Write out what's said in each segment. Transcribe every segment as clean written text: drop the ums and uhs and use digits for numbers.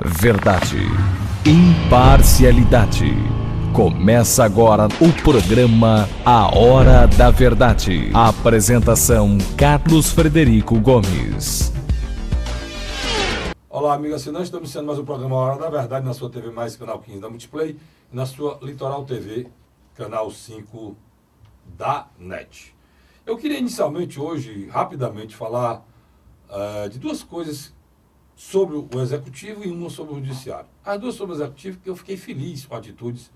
Verdade, imparcialidade. Começa agora o programa A Hora da Verdade. Apresentação Carlos Frederico Gomes. Olá, amigo assinante, estamos iniciando mais um programa A Hora da Verdade na sua TV Mais, canal 15 da Multiplay, e na sua Litoral TV, canal 5 da NET. Eu queria inicialmente hoje, rapidamente, falar de duas coisas sobre o Executivo e uma sobre o Judiciário. As duas sobre o Executivo, porque eu fiquei feliz com atitudes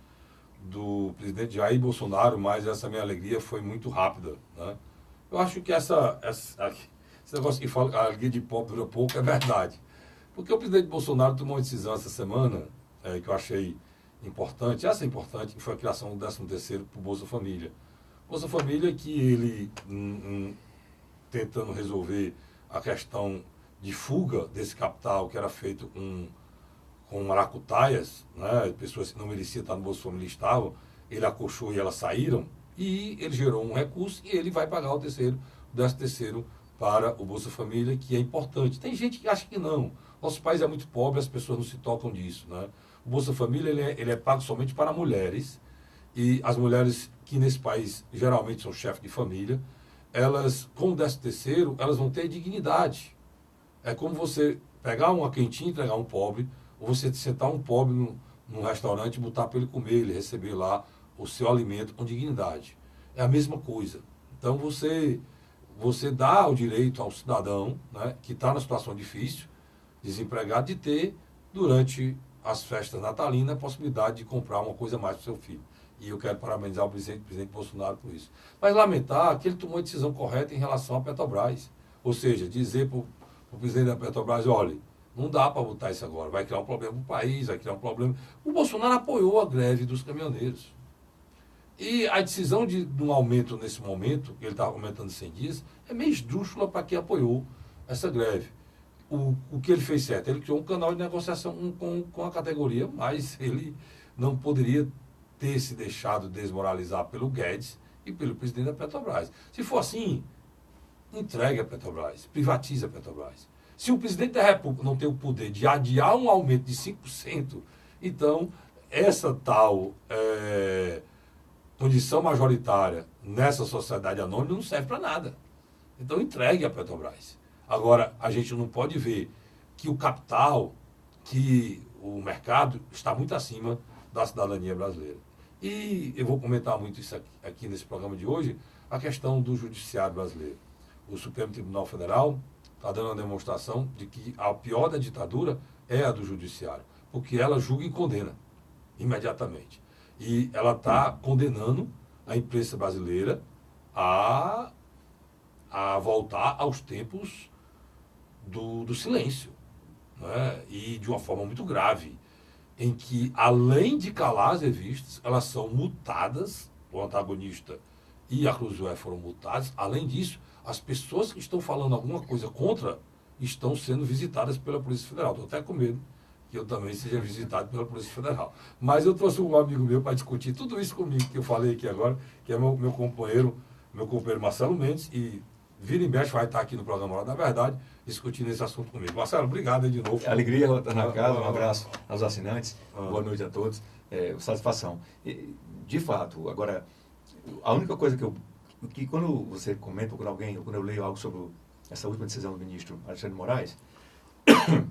do presidente Jair Bolsonaro, mas essa minha alegria foi muito rápida, né? Eu acho que esse negócio que fala que a alegria de pobre dura pouco é verdade. Porque o presidente Bolsonaro tomou uma decisão essa semana, que eu achei importante, que foi a criação do 13º para o Bolsa Família. Bolsa Família que ele, tentando resolver a questão de fuga desse capital que era feito com maracutaias, né, pessoas que não mereciam estar no Bolsa Família estavam, ele acolchou e elas saíram, e ele gerou um recurso e ele vai pagar o 13º para o Bolsa Família, que é importante. Tem gente que acha que não. Nosso país é muito pobre, as pessoas não se tocam disso, né? O Bolsa Família ele é pago somente para mulheres, e as mulheres que nesse país geralmente são chefes de família, elas, com o 13º, elas vão ter dignidade. É como você pegar uma quentinha e entregar um pobre, ou você sentar um pobre num restaurante e botar para ele comer, ele receber lá o seu alimento com dignidade. É a mesma coisa. Então você dá o direito ao cidadão, né, que está numa situação difícil, desempregado, de ter, durante as festas natalinas, a possibilidade de comprar uma coisa a mais para o seu filho. E eu quero parabenizar o presidente Bolsonaro por isso. Mas lamentar que ele tomou a decisão correta em relação à Petrobras. Ou seja, dizer para o presidente da Petrobras, olha, não dá para botar isso agora, vai criar um problema para o país, vai criar um problema. O Bolsonaro apoiou a greve dos caminhoneiros. E a decisão de um aumento nesse momento, que ele está aumentando 100 dias, é meio esdrúxula para quem apoiou essa greve. O que ele fez certo? Ele criou um canal de negociação com a categoria, mas ele não poderia ter se deixado desmoralizar pelo Guedes e pelo presidente da Petrobras. Se for assim, entregue a Petrobras, privatize a Petrobras. Se o presidente da República não tem o poder de adiar um aumento de 5%, então essa tal condição majoritária nessa sociedade anônima não serve para nada. Então entregue a Petrobras. Agora, a gente não pode ver que o capital, que o mercado está muito acima da cidadania brasileira. E eu vou comentar muito isso aqui nesse programa de hoje, a questão do judiciário brasileiro. O Supremo Tribunal Federal está dando uma demonstração de que a pior da ditadura é a do judiciário, porque ela julga e condena imediatamente. E ela está condenando a imprensa brasileira a voltar aos tempos do silêncio, né? E de uma forma muito grave, em que, além de calar as revistas, elas são multadas, o antagonista e a Cruzoé foram multados. Além disso, as pessoas que estão falando alguma coisa contra estão sendo visitadas pela Polícia Federal. Estou até com medo que eu também seja visitado pela Polícia Federal. Mas eu trouxe um amigo meu para discutir tudo isso comigo, que eu falei aqui agora, que é meu companheiro Marcelo Mendes, e vira e mexe vai estar aqui no programa Hora da Verdade, discutindo esse assunto comigo. Marcelo, obrigado aí de novo. Alegria estar na casa, um abraço aos assinantes, boa noite a todos, satisfação. De fato, agora, a única coisa que quando você comenta com alguém, ou quando eu leio algo sobre essa última decisão do ministro Alexandre de Moraes,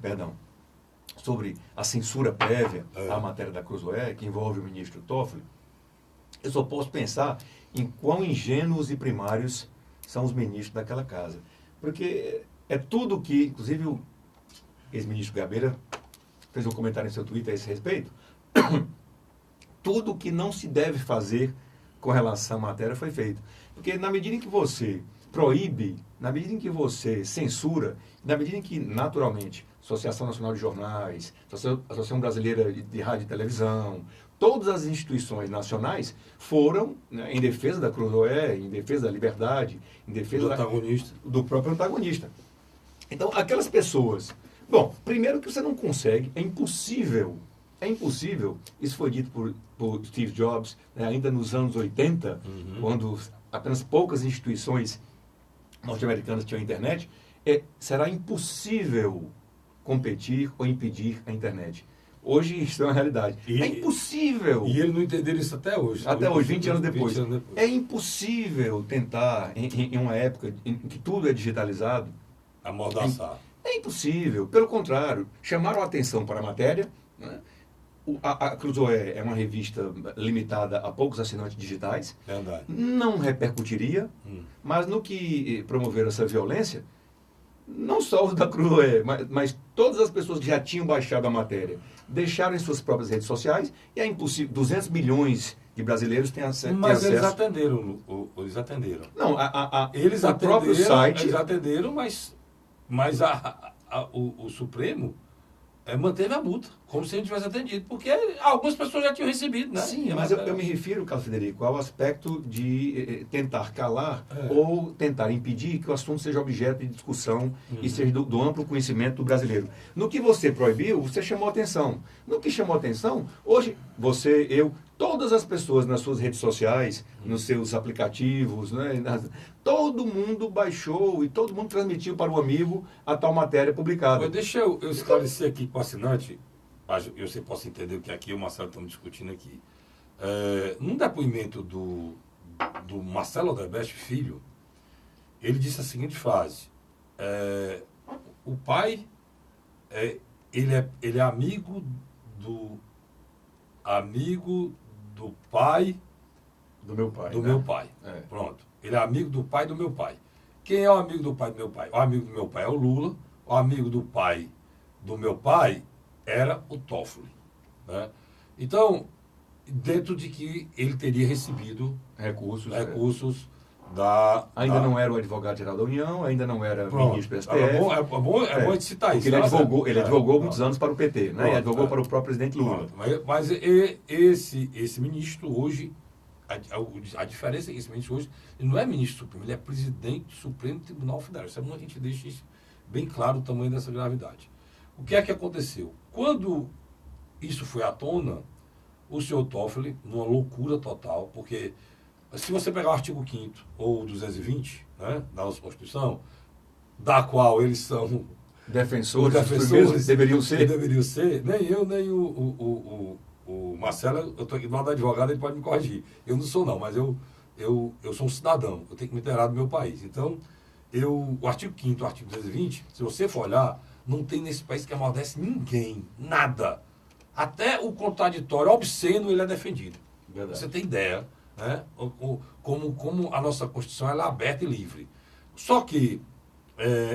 perdão, sobre a censura prévia à matéria da Cruzoé, que envolve o ministro Toffoli, eu só posso pensar em quão ingênuos e primários são os ministros daquela casa. Porque é tudo que, inclusive o ex-ministro Gabeira fez um comentário em seu Twitter a esse respeito, tudo que não se deve fazer com relação à matéria foi feito. Porque na medida em que você proíbe, na medida em que você censura, na medida em que, naturalmente, Associação Nacional de Jornais, Associação Brasileira de Rádio e Televisão, todas as instituições nacionais foram, né, em defesa da Cruzoé, em defesa da liberdade, em defesa do próprio antagonista. Então, aquelas pessoas... Bom, primeiro que você não consegue, é impossível, isso foi dito por Steve Jobs, né, ainda nos anos 80, quando apenas poucas instituições norte-americanas tinham internet, será impossível competir ou impedir a internet. Hoje isso é uma realidade. É impossível. E eles não entenderam isso até hoje. Até hoje, 20 anos depois. 20 anos depois. É impossível tentar, em uma época em que tudo é digitalizado, Amordaçar. é impossível. Pelo contrário, chamaram a atenção para a matéria. Né? A Cruzoé é uma revista limitada a poucos assinantes digitais. Verdade. Não repercutiria, mas no que promover essa violência, não só os da Cruzoé, mas todas as pessoas que já tinham baixado a matéria, deixaram em suas próprias redes sociais, e é impossível. 200 milhões de brasileiros têm acesso. Mas eles atenderam. Eles atenderam. Não, Eles o atenderam, próprio site... Eles atenderam, mas o Supremo manteve a multa, como se ele tivesse atendido, porque algumas pessoas já tinham recebido, né? Sim, mas eu me refiro, Carlos Frederico, ao aspecto de tentar calar ou tentar impedir que o assunto seja objeto de discussão e seja do amplo conhecimento do brasileiro. No que você proibiu, você chamou atenção. No que chamou atenção, hoje, você, eu, todas as pessoas nas suas redes sociais, nos seus aplicativos, né, todo mundo baixou e todo mundo transmitiu para o amigo a tal matéria publicada. Deixa eu esclarecer aqui para o assinante, eu sei, posso entender o que aqui o Marcelo estamos discutindo aqui. Num depoimento do Marcelo Odebrecht Filho, ele disse a seguinte frase: o pai, ele é amigo do pai do meu pai. Do meu pai. Pronto. Ele é amigo do pai do meu pai. Quem é o amigo do pai do meu pai? O amigo do meu pai é o Lula. O amigo do pai do meu pai era o Toffoli. Né? Então, dentro de que ele teria recebido recursos da... Ainda não era o advogado-geral da União, ainda não era ministro do STF. É bom de citar isso. Ele advogou muitos anos para o PT, né? E advogou para o próprio presidente Lula. Mas esse ministro hoje, a diferença é que esse ministro hoje, ele não é ministro supremo, ele é presidente do Supremo Tribunal Federal. Isso é bom que a gente deixe isso bem claro, o tamanho dessa gravidade. O que é que aconteceu? Quando isso foi à tona, o senhor Toffoli, numa loucura total, porque se você pegar o artigo 5º ou 220, né, da nossa Constituição, da qual eles são defensores deveriam ser, nem eu, nem o Marcelo, eu estou aqui do lado do advogado, ele pode me corrigir. Eu não sou não, mas eu sou um cidadão, eu tenho que me inteirar do meu país. Então, o artigo 5º, o artigo 220, se você for olhar, não tem nesse país que amordece ninguém, nada. Até o contraditório obsceno ele é defendido. Verdade. Você tem ideia, né? Como a nossa Constituição ela é aberta e livre. Só que,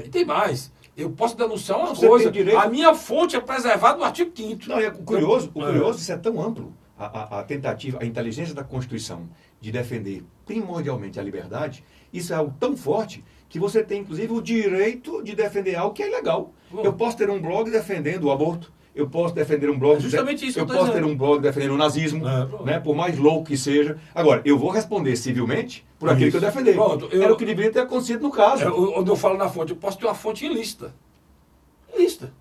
e tem mais, eu posso denunciar uma coisa, a minha fonte é preservada no artigo 5º. Não, o curioso, isso é tão amplo, a tentativa, a inteligência da Constituição de defender primordialmente a liberdade, isso é algo tão forte que você tem, inclusive, o direito de defender algo que é ilegal. Eu posso ter um blog defendendo o aborto, eu posso defender um blog... Justamente eu posso ter um blog defendendo o nazismo, né, por mais louco que seja. Agora, eu vou responder civilmente por aquilo que eu defender. Era o que deveria ter acontecido no caso. Onde eu falo na fonte, eu posso ter uma fonte ilícita. Ilícita.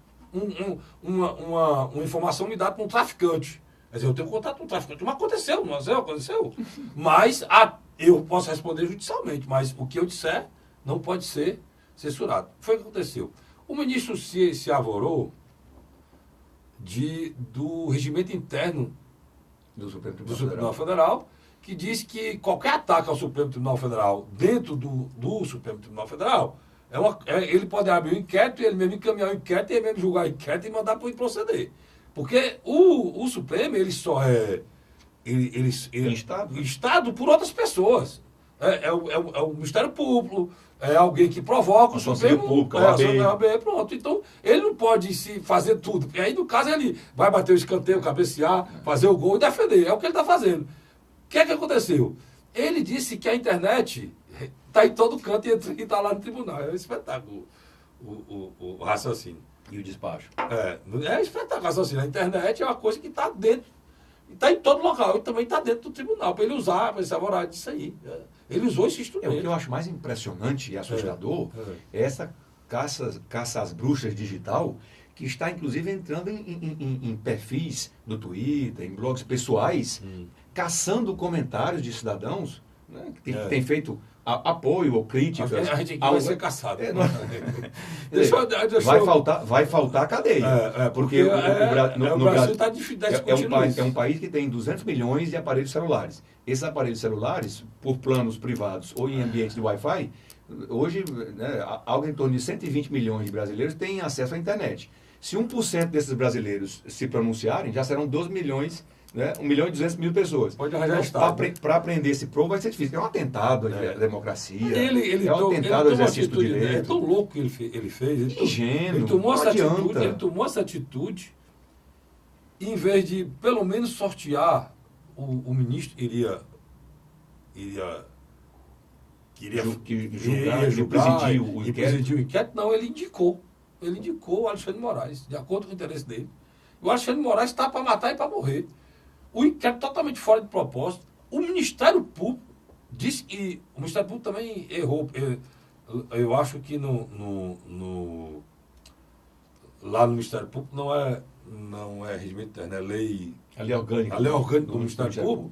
Uma informação me dada por um traficante. Quer dizer, eu tenho contato com um traficante. Mas aconteceu, não aconteceu. Mas eu posso responder judicialmente, mas o que eu disser não pode ser censurado. Foi o que aconteceu. O ministro se avorou do regimento interno do Supremo Tribunal Federal, que diz que qualquer ataque ao Supremo Tribunal Federal dentro do Supremo Tribunal Federal, ele pode abrir um inquérito, ele mesmo encaminhar o inquérito, ele mesmo julgar o inquérito e mandar para ele proceder. Porque o Supremo, ele só é instado por outras pessoas. É o Ministério Público, é alguém que provoca o Supremo Público, a OAB, pronto. Então, ele não pode se fazer tudo. E aí, no caso, ele vai bater o escanteio, cabecear, fazer o gol e defender. É o que ele está fazendo. O que é que aconteceu? Ele disse que a internet está em todo canto e está lá no tribunal. É um espetáculo o raciocínio. E o despacho. É espetáculo o raciocínio. A internet é uma coisa que está dentro. Está em todo local e também está dentro do tribunal, para ele usar, para ele se avorar disso aí. Ele usou esse instrumento. O que eu acho mais impressionante e assustador é essa caça às bruxas digital, que está inclusive entrando em perfis do Twitter, em blogs pessoais, caçando comentários de cidadãos, né, que tem feito apoio ou críticas... A gente aqui vai ser caçado. Vai faltar cadeia. Porque o Brasil está discutindo é um país que tem 200 milhões de aparelhos celulares. Esses aparelhos celulares, por planos privados ou em ambientes de Wi-Fi, hoje, né, algo em torno de 120 milhões de brasileiros têm acesso à internet. Se 1% desses brasileiros se pronunciarem, já serão 12 milhões, né, 1 milhão e 200 mil pessoas. Pode arranjar Estado. Para aprender esse pro vai ser difícil. É um atentado à democracia. Ele é um atentado ao exercício do direito. É tão louco que ele fez. Ingênuo. Ele tomou essa atitude, em vez de, pelo menos, sortear o ministro iria presidir o inquérito. Não, ele indicou o Alexandre de Moraes, de acordo com o interesse dele. O Alexandre de Moraes está para matar e para morrer. O inquérito totalmente fora de propósito. O Ministério Público disse que... O Ministério Público também errou. Eu acho que lá no Ministério Público não é regimento interno, é lei... A lei orgânica. A lei orgânica do Ministério Público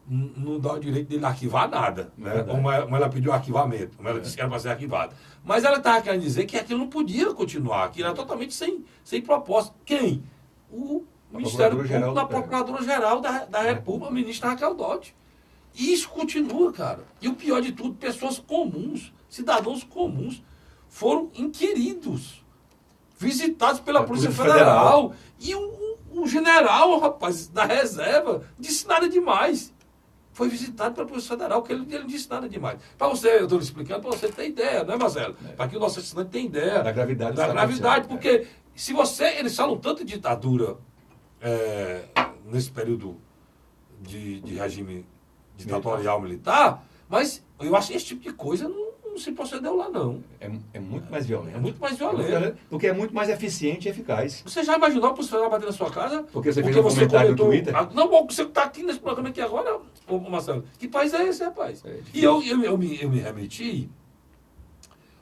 não dá o direito dele arquivar nada. Né? Como ela pediu arquivamento, como ela disse que era para ser arquivado. Mas ela estava querendo dizer que aquilo não podia continuar, que era totalmente sem propósito. Quem? O Ministério Público, da Procuradora-Geral da República, a ministra Raquel Dodge. E isso continua, cara. E o pior de tudo, pessoas comuns, cidadãos comuns, foram inquiridos, visitados pela Polícia Federal. E o general, rapaz, da reserva, disse nada demais. Foi visitado pela Polícia Federal, que ele não disse nada demais. Para você, eu estou lhe explicando, para você ter ideia, não é, Marcelo? Para que o nosso assinante tenha ideia da gravidade. Porque se eles falam tanto de ditadura nesse período de regime ditatorial militar, mas eu acho que esse tipo de coisa não se procedeu lá, não. É muito mais violento. É muito mais violento. Porque é muito mais eficiente e eficaz. Você já imaginou a Polícia Federal bater na sua casa? Porque você fez um comentário no Twitter? Não, você está aqui nesse programa aqui agora, Marcelo. Que país é esse, rapaz? E eu me remeti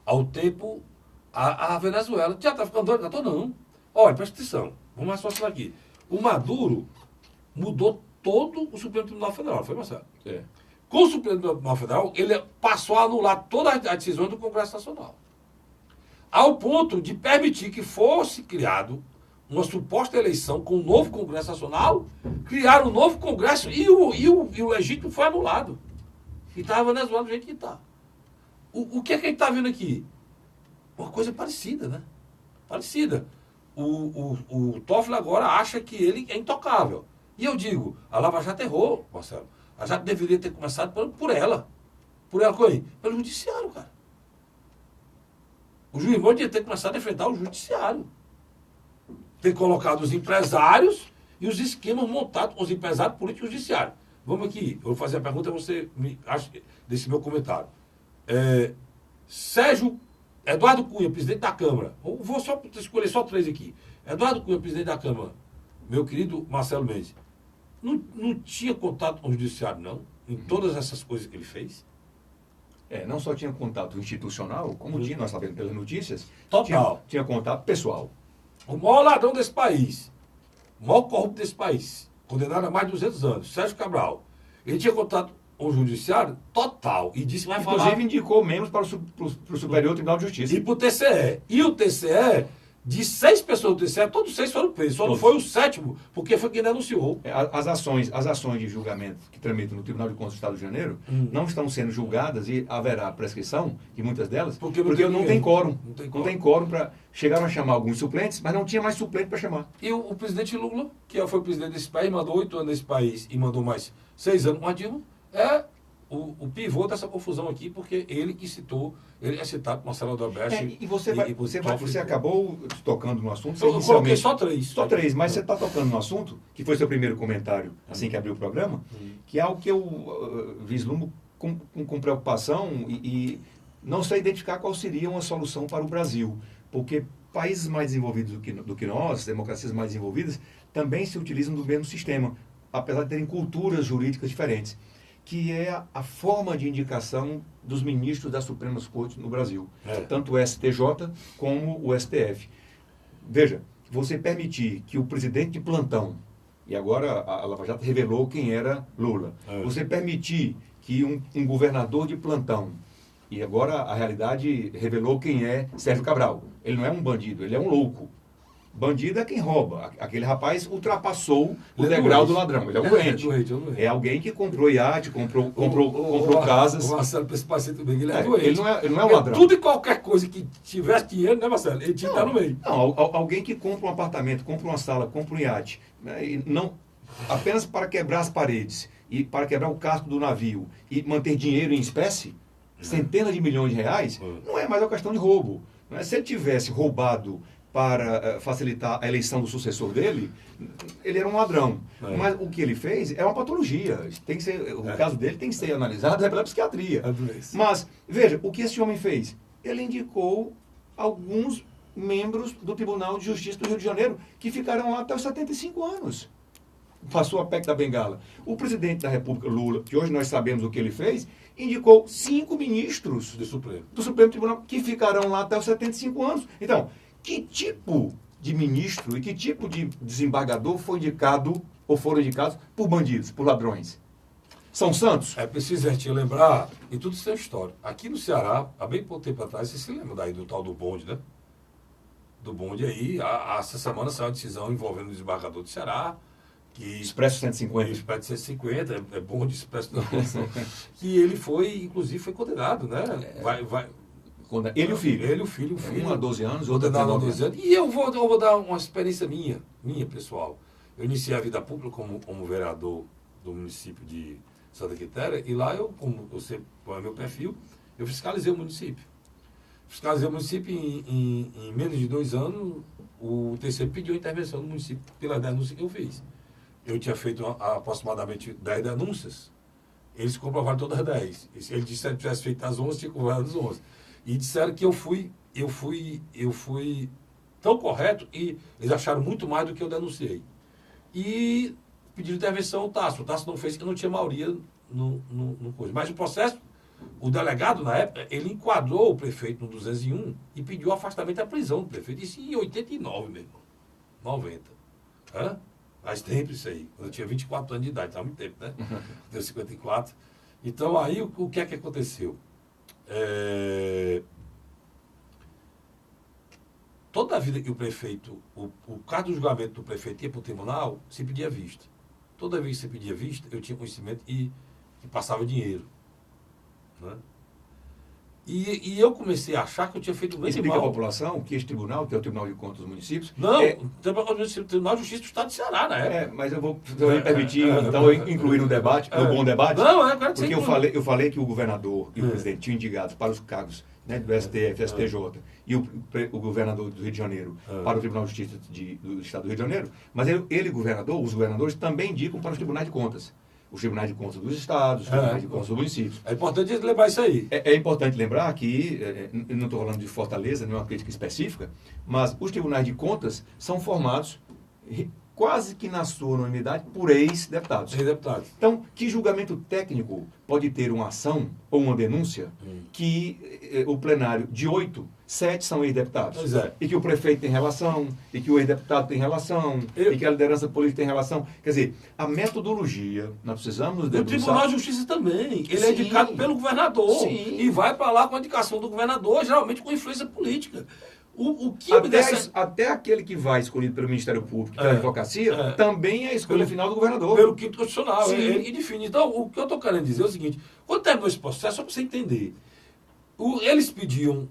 ao tempo, a Venezuela. Já está ficando doido? Não. Olha, presta atenção. Vamos raciocinar aqui. O Maduro mudou todo o Supremo Tribunal Federal, foi, Marcelo? Com o Supremo Tribunal Federal, ele passou a anular todas as decisões do Congresso Nacional. Ao ponto de permitir que fosse criado uma suposta eleição com o novo Congresso Nacional, criaram um novo Congresso e o legítimo foi anulado. E estava a Venezuela do jeito que está. O que é que a gente está vendo aqui? Uma coisa parecida, né? Parecida. O Toffoli agora acha que ele é intocável. E eu digo, a Lava Jato errou, Marcelo. A Jato deveria ter começado por ela. Por ela, pelo judiciário, cara. O juiz Moro devia ter começado a enfrentar o judiciário. Ter colocado os empresários e os esquemas montados com os empresários políticos e judiciários. Vamos aqui, eu vou fazer a pergunta e você desse meu comentário. Eduardo Cunha, presidente da Câmara. Eu vou escolher só 3 aqui. Eduardo Cunha, presidente da Câmara. Meu querido Marcelo Mendes. Não tinha contato com o judiciário, não? Em todas essas coisas que ele fez? Não só tinha contato institucional, como tinha, nós sabemos pelas notícias, total. Tinha contato pessoal. O maior ladrão desse país, o maior corrupto desse país, condenado a mais de 200 anos, Sérgio Cabral, ele tinha contato com o judiciário total e disse que vai falar... Inclusive indicou membros para o Superior Tribunal de Justiça. E para o TCE. E o TCE, de 6 pessoas do TCE, todos 6 foram presos. Só não foi o 7º, porque foi quem denunciou. As ações de julgamento que tramitam no Tribunal de Contas do Estado do Rio de Janeiro não estão sendo julgadas e haverá prescrição de muitas delas, porque não tem quórum. Não tem quórum para... Chegaram a chamar alguns suplentes, mas não tinha mais suplente para chamar. E o presidente Lula, que foi o presidente desse país, mandou 8 anos nesse país e mandou mais 6 anos com a Dilma, é o pivô dessa confusão aqui, porque ele que citou, ele é citado por Marcelo Odebrecht. E você acabou tocando no assunto. Eu coloquei só 3. Só 3, mas você está tocando no assunto, que foi seu primeiro comentário, assim que abriu o programa, que é algo que eu vislumbro com preocupação e não sei identificar qual seria uma solução para o Brasil. Porque países mais desenvolvidos do que nós, democracias mais desenvolvidas, também se utilizam do mesmo sistema, apesar de terem culturas jurídicas diferentes, que é a forma de indicação dos ministros das Supremas Cortes no Brasil, tanto o STJ como o STF. Veja, você permitir que o presidente de plantão, e agora a Lava Jato revelou quem era Lula, você permitir que um governador de plantão E agora a realidade revelou quem é Sérgio Cabral. Ele não é um bandido, ele é um louco. Bandido é quem rouba. Aquele rapaz ultrapassou o degrau do ladrão. Ele é um doente. É alguém que comprou iate, comprou casas. O Marcelo, para esse paciente também, ele é Ele doente. não é um ladrão. Tudo e qualquer coisa que tivesse dinheiro, né, Marcelo? Ele tinha que estar no meio. Não, alguém que compra um apartamento, compra uma sala, compra um iate, né, e não, apenas para quebrar as paredes e para quebrar o casco do navio e manter dinheiro em espécie, centenas de milhões de reais, não é mais uma questão de roubo. Não é? Se ele tivesse roubado para facilitar a eleição do sucessor dele, ele era um ladrão. Mas o que ele fez é uma patologia. Tem que ser, o caso dele tem que ser analisado pela psiquiatria. Mas, veja, o que esse homem fez? Ele indicou alguns membros do Tribunal de Justiça do Rio de Janeiro que ficaram lá até os 75 anos. Passou a PEC da Bengala. O presidente da República, Lula, que hoje nós sabemos o que ele fez, indicou 5 ministros do Supremo Tribunal que ficarão lá até os 75 anos. Então, que tipo de ministro e que tipo de desembargador foi indicado ou foram indicados por bandidos, por ladrões? São santos? É preciso a gente lembrar, e tudo isso é história. Aqui no Ceará, há bem pouco tempo atrás, você se lembra daí do tal do bonde, né? Do bonde aí, essa semana saiu uma decisão envolvendo o desembargador do Ceará, que Expresso 150. Expresso 150, é bonde Expresso não. Que ele foi, inclusive, foi condenado, né? Ele e o filho. Ele e o filho. Um a 12 anos, outro a Condenado 19 anos. E eu vou dar uma experiência minha pessoal. Eu iniciei a vida pública como vereador do município de Santa Quitéria, e lá como você põe meu perfil, eu fiscalizei o município. Fiscalizei o município em menos de 2 anos, o TCE pediu a intervenção do município pela denúncia que eu fiz. Eu tinha feito aproximadamente 10 denúncias, eles comprovaram todas as 10. Eles disseram que tivesse feito as 11, tinha comprovado as 11. E disseram que eu fui tão correto, e eles acharam muito mais do que eu denunciei. E pediram intervenção ao Tasso. O Tasso não fez, porque não tinha maioria no coisa. Mas o processo, o delegado, na época, ele enquadrou o prefeito no 201 e pediu o afastamento da prisão do prefeito. Isso em 89 mesmo, 90. Hã? Faz tempo isso aí. Quando eu tinha 24 anos de idade, estava muito tempo, né? Deu 54. Então, aí, o que é que aconteceu? Toda a vida que o prefeito, o caso do julgamento do prefeito ia para o tribunal, se pedia vista. Toda vez que se pedia vista, eu tinha conhecimento e passava dinheiro. Né? E eu comecei a achar que eu tinha feito bem Explica mal. à população que esse tribunal, que é o Tribunal de Contas dos Municípios... Não, o Tribunal de Justiça do Estado de Ceará, né? Mas eu vou me permitir, então, eu incluir no debate, no bom debate, porque eu falei que o governador e o presidente tinham indicado para os cargos, né, do STF, STJ, e o governador do Rio de Janeiro para o Tribunal de Justiça do Estado do Rio de Janeiro, mas os governadores também indicam para os tribunais de contas. Os tribunais de contas dos estados, os tribunais de contas dos municípios. É importante lembrar isso aí. É importante lembrar que, eu não estou falando de Fortaleza, não é uma crítica específica, mas os tribunais de contas são formados quase que na sua unanimidade por ex-deputados. Ex-deputados. Então, que julgamento técnico pode ter uma ação ou uma denúncia que o plenário de 8, 7 são ex-deputados? Pois é. E que o prefeito tem relação, e que o ex-deputado tem relação, e que a liderança política tem relação. Quer dizer, a metodologia, nós precisamos debruçar... O Tribunal de Justiça também. Ele é indicado pelo governador. Sim. E vai para lá com a indicação do governador, geralmente com influência política. Até aquele que vai escolhido pelo Ministério Público, pela advocacia, também é a escolha final do governador. Pelo quinto constitucional. Ele define. Então, o que eu estou querendo dizer é o seguinte: quando terminou esse processo, só para você entender, eles pediam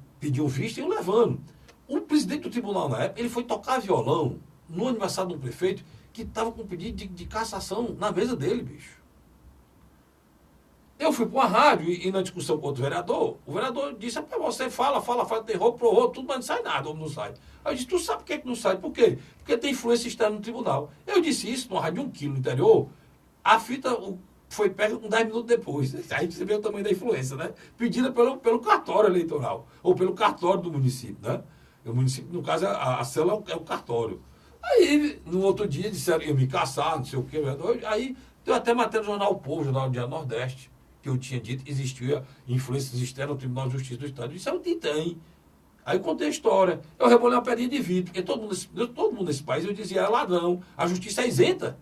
vista e iam levando. O presidente do tribunal, na época, ele foi tocar violão no aniversário de um prefeito que estava com pedido de cassação na mesa dele, bicho. Eu fui para uma rádio e na discussão com outro vereador, o vereador disse: você fala, terror, prorrou, tudo, mas não sai nada, ou não sai. Aí eu disse: tu sabe por que não sai? Por quê? Porque tem influência externa no tribunal. Eu disse isso numa rádio de 1 quilo no interior, a fita foi pega com 10 minutos depois. Aí você vê o tamanho da influência, né? Pedida pelo cartório eleitoral, ou pelo cartório do município, né? O município, no caso, a célula é o cartório. Aí, no outro dia, disseram: eu me caçar, não sei o quê. Aí, deu até matéria no jornal O Povo, Jornal do Dia Nordeste, que eu tinha dito que existia influências externas no Tribunal de Justiça do Estado. Isso é o que tem. Aí eu contei a história. Eu rebolei uma pedrinha de vidro, porque todo mundo nesse país, eu dizia, é ladrão. A justiça é isenta.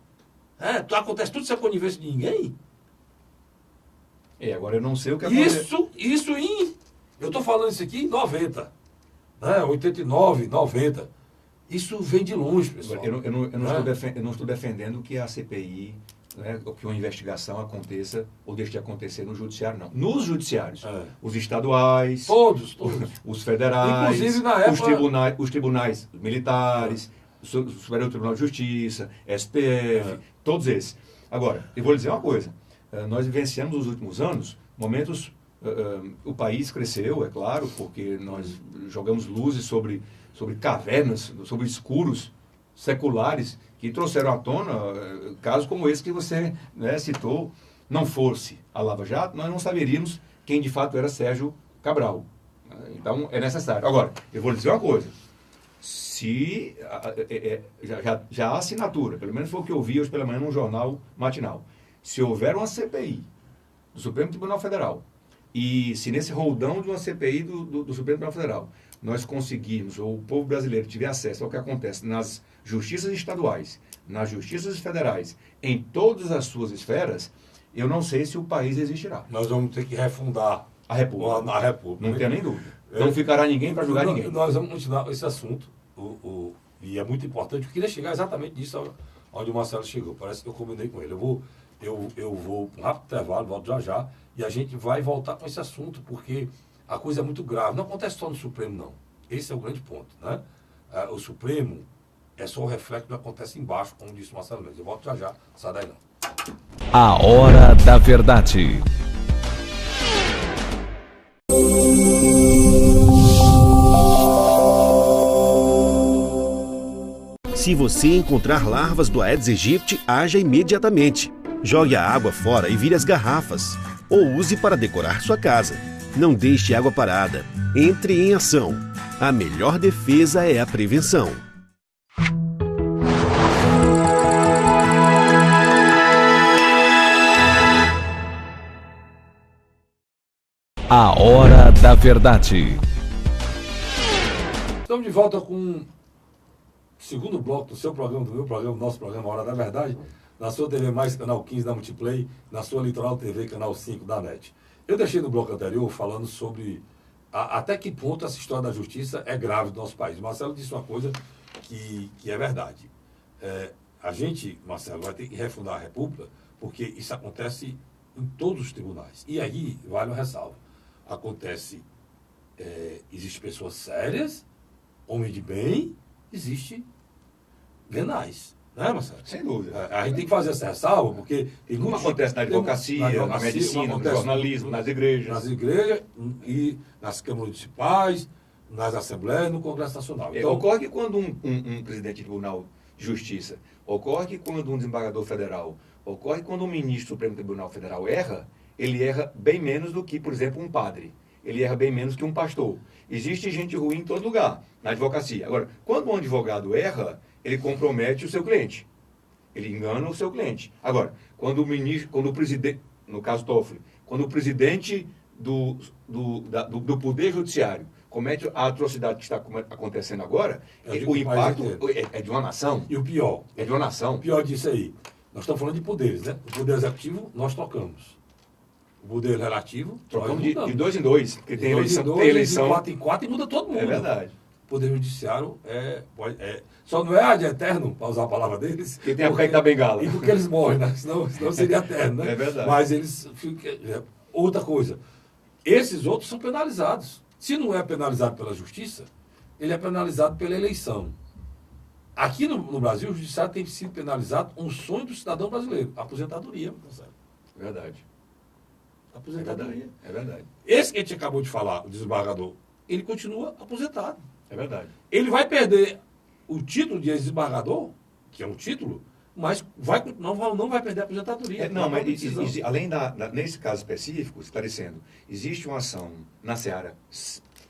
Acontece tudo sem a conivência de ninguém. Agora eu não sei o que acontece. Isso em Eu estou falando isso aqui em 90, né? 89, 90. Isso vem de longe, pessoal. Eu não estou defendendo que a CPI, né, que uma investigação aconteça ou deixe de acontecer no judiciário, não. Nos judiciários. Os estaduais, todos. Os federais, inclusive, na época, os tribunais militares, o Superior Tribunal de Justiça, STF, todos esses. Agora, eu vou lhe dizer uma coisa. Nós vivenciamos nos últimos anos momentos... o país cresceu, é claro, porque nós jogamos luzes sobre cavernas, sobre escuros seculares que trouxeram à tona casos como esse que você, né, citou. Não fosse a Lava Jato, nós não saberíamos quem de fato era Sérgio Cabral. Então, é necessário. Agora, eu vou lhe dizer uma coisa. Se já há assinatura, pelo menos foi o que eu vi hoje pela manhã num jornal matinal, se houver uma CPI do Supremo Tribunal Federal, e se nesse roldão de uma CPI do Supremo Tribunal Federal nós conseguirmos, ou o povo brasileiro tiver acesso ao que acontece nas justiças estaduais, nas justiças federais, em todas as suas esferas, eu não sei se o país existirá. Nós vamos ter que refundar a República. A República. Não tenho nem dúvida. Não ficará ninguém para julgar ninguém. Nós vamos continuar esse assunto, e é muito importante. Eu queria chegar exatamente nisso onde o Marcelo chegou. Parece que eu combinei com ele. Eu vou para um rápido intervalo, volto já, e a gente vai voltar com esse assunto, porque a coisa é muito grave. Não acontece só no Supremo, não. Esse é o grande ponto, né? O Supremo é só o reflexo do que acontece embaixo, como disse o Marcelo Mendes. Eu volto já, sai daí não. A Hora da Verdade. Se você encontrar larvas do Aedes aegypti, haja imediatamente. Jogue a água fora e vire as garrafas. Ou use para decorar sua casa. Não deixe água parada. Entre em ação. A melhor defesa é a prevenção. A Hora da Verdade. Estamos de volta com o segundo bloco do seu programa, do meu programa, do nosso programa Hora da Verdade, na sua TV Mais, canal 15 da Multiplay, na sua Litoral TV, canal 5 da NET. Eu deixei no bloco anterior falando sobre até que ponto essa história da justiça é grave no nosso país. O Marcelo disse uma coisa que é verdade. A gente, Marcelo, vai ter que refundar a República, porque isso acontece em todos os tribunais. E aí, vale uma ressalva. Existem pessoas sérias, homens de bem, existe venais. Né, Marcelo? Sem dúvida. A gente tem que fazer essa ressalva, porque... Como acontece na advocacia, na medicina, no jornalismo, nas igrejas. Nas igrejas e nas câmaras municipais, nas assembleias, no Congresso Nacional. Então, ocorre que quando um presidente de tribunal de justiça, ocorre que quando um desembargador federal, ocorre quando um ministro do Supremo Tribunal Federal erra, ele erra bem menos do que, por exemplo, um padre. Ele erra bem menos que um pastor. Existe gente ruim em todo lugar, na advocacia. Agora, quando um advogado erra, ele compromete o seu cliente. Ele engana o seu cliente. Agora, quando o presidente, no caso Toffoli, quando o presidente do Poder Judiciário comete a atrocidade que está acontecendo agora, o impacto é de uma nação. E o pior? É de uma nação. O pior disso aí, nós estamos falando de poderes, né? O poder executivo, nós trocamos. O poder relativo, trocamos de 2 em 2, porque tem eleição. De 4 em 4 e muda todo mundo. É verdade. O poder judiciário só não é ad eterno, para usar a palavra deles. Que tem a pé da bengala. E porque eles morrem, né? Senão seria eterno, né? É verdade. Mas eles ficam... Outra coisa, esses outros são penalizados. Se não é penalizado pela justiça, ele é penalizado pela eleição. Aqui no Brasil, o judiciário tem sido penalizado um sonho do cidadão brasileiro, a aposentadoria. Verdade. Aposentadoria. É verdade. Esse que a gente acabou de falar, o desembargador, ele continua aposentado. É verdade. Ele vai perder o título de desembargador, que é um título, mas não vai perder a aposentadoria. Mas além nesse caso específico, esclarecendo, existe uma ação na seara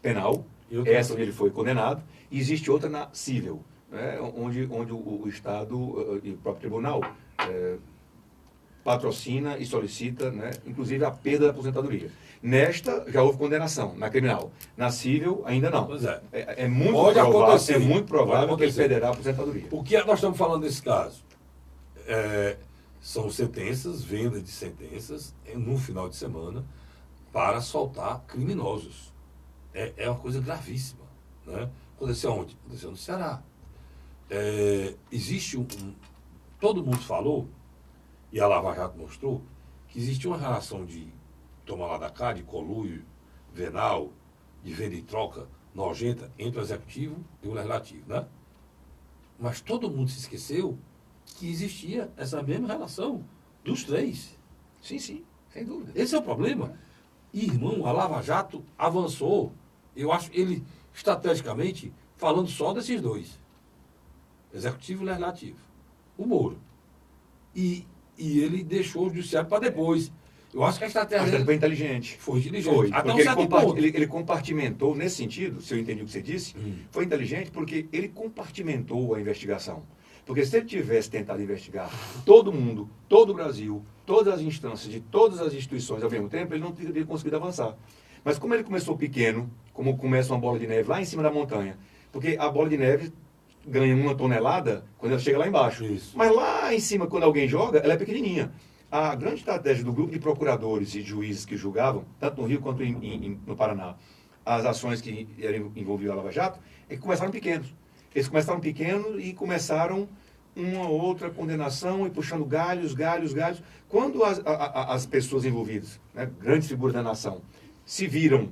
penal, essa onde ele foi condenado, e existe outra na civil, né, onde o Estado e o próprio tribunal patrocina e solicita, né, inclusive a perda da aposentadoria. Nesta já houve condenação, na criminal. Na civil, ainda não. Pois é. É muito provável que ele perderá a aposentadoria. O que nós estamos falando nesse caso? São sentenças, venda de sentenças, no final de semana, para soltar criminosos. é uma coisa gravíssima. Né? Aconteceu onde? Aconteceu no Ceará. Existe todo mundo falou, e a Lava Jato mostrou, que existe uma relação de toma lá da cá, de conluio venal, de venda e troca nojenta entre o executivo e o legislativo, né? Mas todo mundo se esqueceu que existia essa mesma relação dos três. Sim, sim, sem dúvida. Esse é o problema. Irmão, a Lava Jato avançou, eu acho, ele estrategicamente, falando só desses dois. Executivo e legislativo. O Moro. E ele deixou o judiciário para depois. Eu acho que a estratégia Mas ele foi inteligente. foi inteligente. Foi, Até um porque certo ponto. ele compartimentou, nesse sentido, se eu entendi o que você disse, foi inteligente porque ele compartimentou a investigação. Porque se ele tivesse tentado investigar todo mundo, todo o Brasil, todas as instâncias de todas as instituições ao mesmo tempo, ele não teria conseguido avançar. Mas como ele começou pequeno, como começa uma bola de neve lá em cima da montanha, porque a bola de neve ganha 1 tonelada quando ela chega lá embaixo. Isso. Mas lá em cima, quando alguém joga, ela é pequenininha. A grande estratégia do grupo de procuradores e juízes que julgavam, tanto no Rio quanto no Paraná, as ações que envolviam a Lava Jato, é que começaram pequenos. Eles começaram pequenos e começaram uma outra condenação e puxando galhos. Quando as pessoas envolvidas, né, grandes figuras da nação, se viram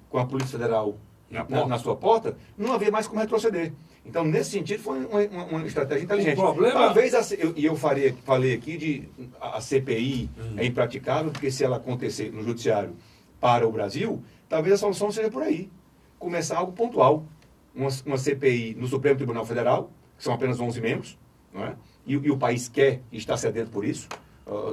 com a Polícia Federal na sua porta, não havia mais como retroceder. Então, nesse sentido, foi uma estratégia inteligente. O problema... Talvez, eu falei aqui de a CPI é impraticável, porque se ela acontecer no judiciário para o Brasil, talvez a solução seja por aí. Começar algo pontual. Uma CPI no Supremo Tribunal Federal, que são apenas 11 membros, não é? E o país quer e está sedento por isso.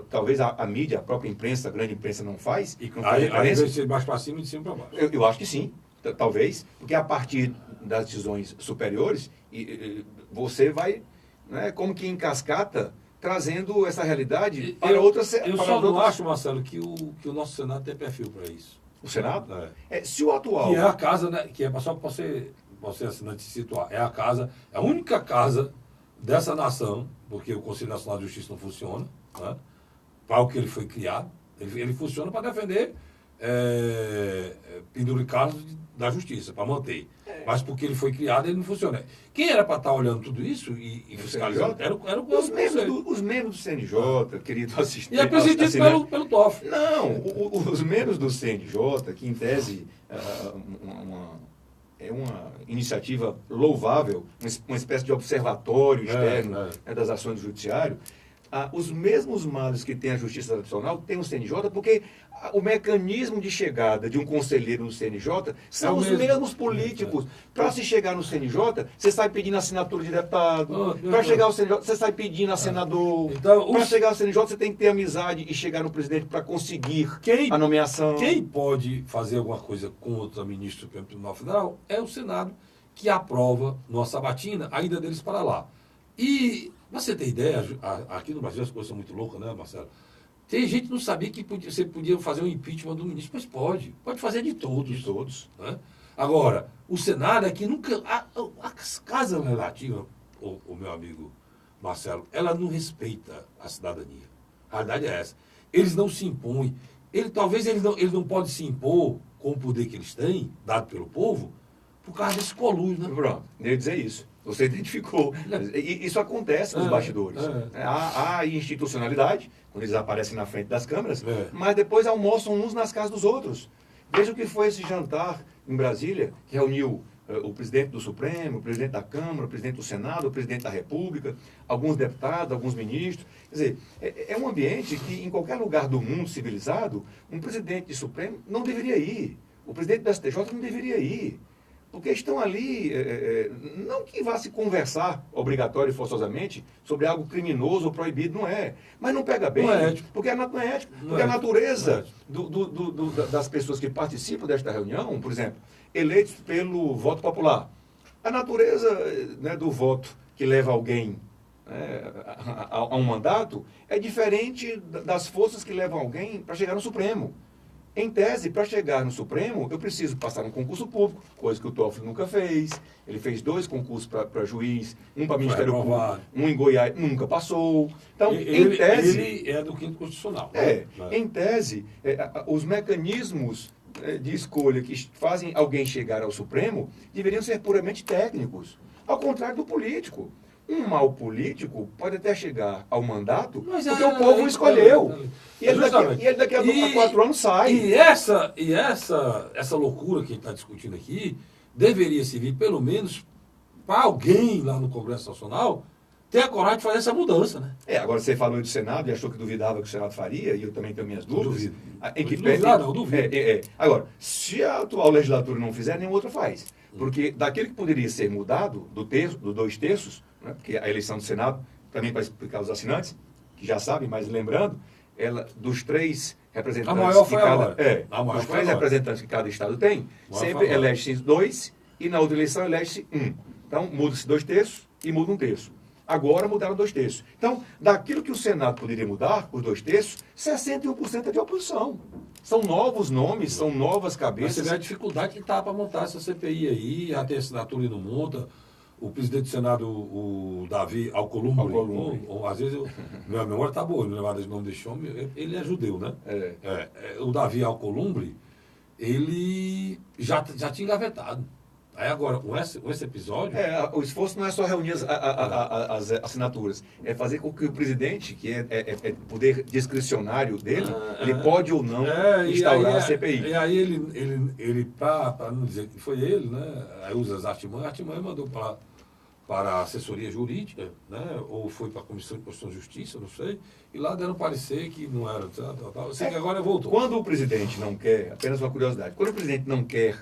Talvez a mídia, a própria imprensa, a grande imprensa não faz. E não faz aí diferença. vai ser de baixo para cima e de cima para baixo. Eu acho que sim, talvez, porque a partir das decisões superiores, você vai, né, como que em cascata, trazendo essa realidade para outras... Eu só não acho, Marcelo, que o nosso Senado tem perfil para isso. O Senado? É. Se o atual... Que é a casa, né, que é só para você assinante se situar, é a única casa dessa nação, porque o Conselho Nacional de Justiça não funciona, né, para o que ele foi criado, ele funciona para defender penduricados da justiça, para manter. Mas porque ele foi criado, ele não funciona. Quem era para estar olhando tudo isso e fiscalizando era o os membros do CNJ, querido assistente. E é presidido pelo TOF. Não, os membros do CNJ, que em tese é uma iniciativa louvável, uma espécie de observatório externo das ações do judiciário, os mesmos males que tem a justiça tradicional tem o CNJ, porque o mecanismo de chegada de um conselheiro do CNJ são os mesmos políticos. Para se chegar no CNJ, você sai pedindo assinatura de deputado. Para chegar ao CNJ, você sai pedindo a senador. Então, para chegar ao CNJ, você tem que ter amizade e chegar no presidente para conseguir a nomeação. Quem pode fazer alguma coisa contra o ministro do Supremo Tribunal Federal é o Senado, que aprova, numa sabatina, a ida deles para lá. E, pra você ter ideia, aqui no Brasil as coisas são muito loucas, né, Marcelo? Tem gente que não sabia que você podia fazer um impeachment do ministro, mas pode fazer de todos. De todos. Né? Agora, o Senado é que nunca... A Casa Legislativa, o meu amigo Marcelo, ela não respeita a cidadania. A realidade é essa. Eles não se impõem. Talvez eles não podem se impor com o poder que eles têm, dado pelo povo, por causa desse colúrio, né? Pronto, eu ia dizer isso. Você identificou. Isso acontece nos bastidores. Há institucionalidade, quando eles aparecem na frente das câmeras, mas depois almoçam uns nas casas dos outros. Veja o que foi esse jantar em Brasília, que reuniu o presidente do Supremo, o presidente da Câmara, o presidente do Senado, o presidente da República, alguns deputados, alguns ministros. Quer dizer, é um ambiente que, em qualquer lugar do mundo civilizado, um presidente de Supremo não deveria ir. O presidente do STJ não deveria ir. Porque estão ali, não que vá se conversar obrigatório e forçosamente sobre algo criminoso ou proibido, não é. Mas não pega bem, não é ético. Porque não é ético. Porque a natureza das pessoas que participam desta reunião, por exemplo, eleitos pelo voto popular, a natureza, né, do voto que leva alguém a um mandato é diferente das forças que levam alguém para chegar no Supremo. Em tese, para chegar no Supremo, eu preciso passar um concurso público, coisa que o Toffoli nunca fez. Ele fez 2 concursos para juiz, um para Ministério Público, um em Goiás, nunca passou. Então, em tese... Ele é do quinto constitucional. Em tese, os mecanismos de escolha que fazem alguém chegar ao Supremo deveriam ser puramente técnicos. Ao contrário do político. Um mau político pode até chegar ao mandato porque o povo o escolheu. E ele daqui a 4 anos sai. E essa loucura que a gente está discutindo aqui deveria servir, pelo menos, para alguém lá no Congresso Nacional ter a coragem de fazer essa mudança, né? Agora você falou do Senado e achou que duvidava que o Senado faria, e eu também tenho minhas dúvidas. Eu duvido. Agora, se a atual legislatura não fizer, nenhum outro faz. Porque daquilo que poderia ser mudado, do 2/3, né, porque a eleição do Senado, também para explicar aos assinantes, que já sabem, mas lembrando, dos 3 representantes a maior que foi cada, dos 3 representantes que cada estado tem, sempre elege-se 2 e na outra eleição elege-se 1. Então, muda-se 2/3 e muda 1/3. Agora mudaram 2/3. Então, daquilo que o Senado poderia mudar, os 2/3, 61% é de oposição. São novos nomes, são novas cabeças. Mas você vê a dificuldade que estava para montar essa CPI aí, já tem assinatura e não monta. O presidente do Senado, o Davi Alcolumbre, às vezes, minha memória está boa, não lembro desse nome desse homem, ele é judeu, né? O Davi Alcolumbre, ele já tinha engavetado. Aí agora, com esse episódio... O esforço não é só reunir as assinaturas, é fazer com que o presidente, que é poder discricionário dele, ele pode ou não instaurar a CPI. E aí ele para não dizer que foi ele, né? Aí usa as artimanhas, a artimanha mandou para a assessoria jurídica, né? Ou foi para a Comissão de Constituição e Justiça, não sei, e lá deram parecer que não era... Eu sei que agora voltou. Quando o presidente não quer, apenas uma curiosidade, quando o presidente não quer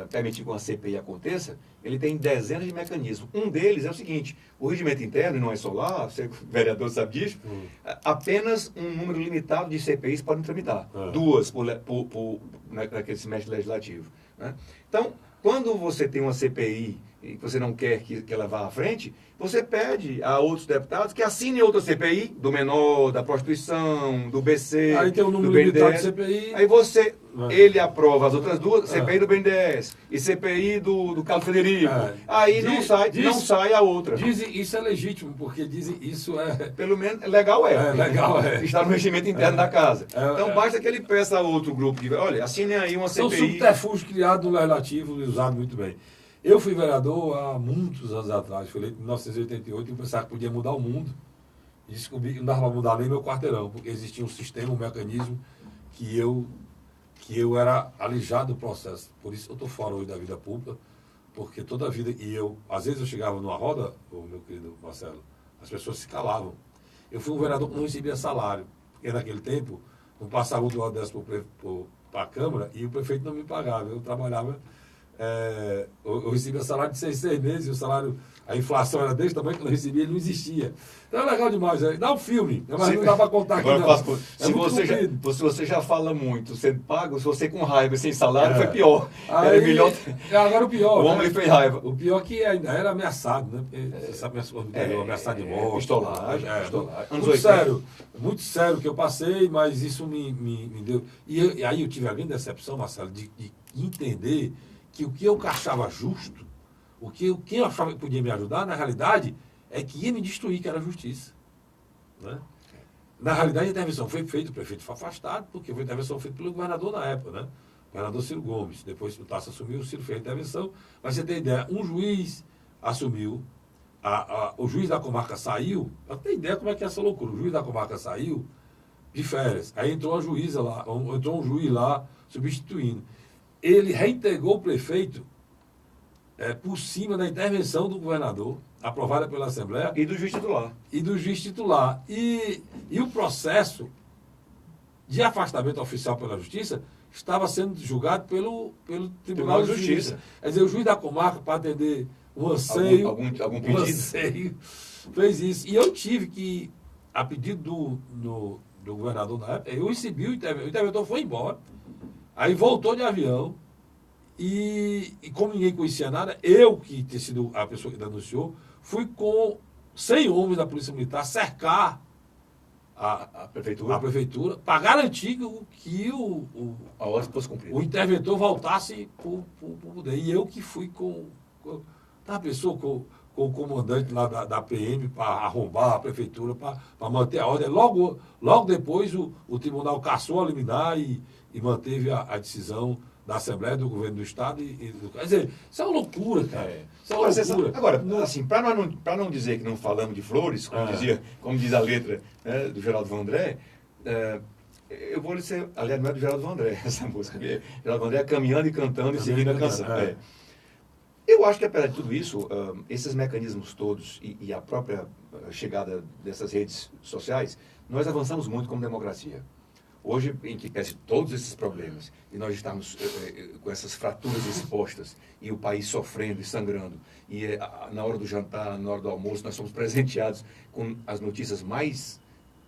permitir que uma CPI aconteça, ele tem dezenas de mecanismos. Um deles é o seguinte: o regimento interno, e não é só lá, você, vereador, sabe disso, apenas um número limitado de CPIs podem tramitar. 2 naquele semestre legislativo. Né? Então, quando você tem uma CPI e você não quer que ela vá à frente, você pede a outros deputados que assinem outra CPI, do menor, da prostituição, do BC, aí tem um número do BNDES. limitado de CPI. Aí ele aprova as outras duas, CPI do BNDES e CPI do Carlos Federico. Aí não sai a outra. Dizem isso é legítimo, porque dizem isso é... Pelo menos legal é. Legal é. Está no regimento interno da casa. Então basta que ele peça a outro grupo que, olha, assinem aí uma CPI. São subterfúgios criados no legislativo e usados muito bem. Eu fui vereador há muitos anos atrás, fui eleito em 1988, e eu pensava que podia mudar o mundo. E descobri que não dava para mudar nem meu quarteirão, porque existia um sistema, um mecanismo que eu era alijado do processo. Por isso eu estou fora hoje da vida pública, porque toda a vida, às vezes eu chegava numa roda, meu querido Marcelo, as pessoas se calavam. Eu fui um vereador que não recebia salário, porque naquele tempo não passava o do dessa para a Câmara e o prefeito não me pagava. Eu trabalhava... eu recebia salário de 6 meses, e o salário, a inflação era desse tamanho que eu recebia, ele não existia. Então é legal demais, dá um filme, mas não dá para contar aqui. Se você já fala muito sendo pago, se você com raiva sem salário, foi pior. Aí, era melhor. Agora o pior. O homem fez raiva. O pior é que ainda era ameaçado, né? Porque, você sabe, ameaçado de morte. Pistolagem. Muito sério que eu passei, mas isso me deu. E aí eu tive a grande decepção, Marcelo, de entender que o que eu achava justo, quem eu achava que podia me ajudar, na realidade, é que ia me destruir, que era a justiça. Né? Na realidade, a intervenção foi feita, o prefeito foi afastado, porque foi a intervenção feita pelo governador na época, né? O governador Ciro Gomes. Depois o Tasso assumiu, o Ciro fez a intervenção. Mas você tem ideia, um juiz assumiu, o juiz da comarca saiu, eu tenho ideia como é que é essa loucura, o juiz da comarca saiu de férias, aí entrou um juiz lá substituindo. Ele reintegrou o prefeito por cima da intervenção do governador, aprovada pela Assembleia. E do juiz titular. E o processo de afastamento oficial pela Justiça estava sendo julgado pelo Tribunal de Justiça. Quer dizer, o juiz da comarca, para atender um anseio, algum pedido? Anseio, fez isso. E eu tive que, a pedido do governador na época, eu recebi o interventor foi embora. Aí voltou de avião e como ninguém conhecia nada, eu, que tinha sido a pessoa que denunciou, fui com 100 homens da Polícia Militar cercar a prefeitura para garantir que a ordem fosse cumprida. O interventor voltasse para o poder. E eu que fui com a pessoa, com o comandante lá da PM para arrombar a prefeitura, para manter a ordem. Logo depois o tribunal cassou a liminar e e manteve a decisão da Assembleia, do Governo do Estado quer dizer, isso é uma loucura, cara. Isso é uma loucura. Agora, assim, para não dizer que não falamos de flores, como diz a letra, né, do Geraldo Vandré, eu vou dizer, aliás, não é do Geraldo Vandré, essa música. Geraldo Vandré caminhando e cantando e seguindo a canção. Eu acho que, apesar de tudo isso, esses mecanismos todos e a própria chegada dessas redes sociais, nós avançamos muito como democracia. Hoje, em que pese todos esses problemas, e nós estamos com essas fraturas expostas, e o país sofrendo e sangrando, e na hora do jantar, na hora do almoço, nós somos presenteados com as notícias mais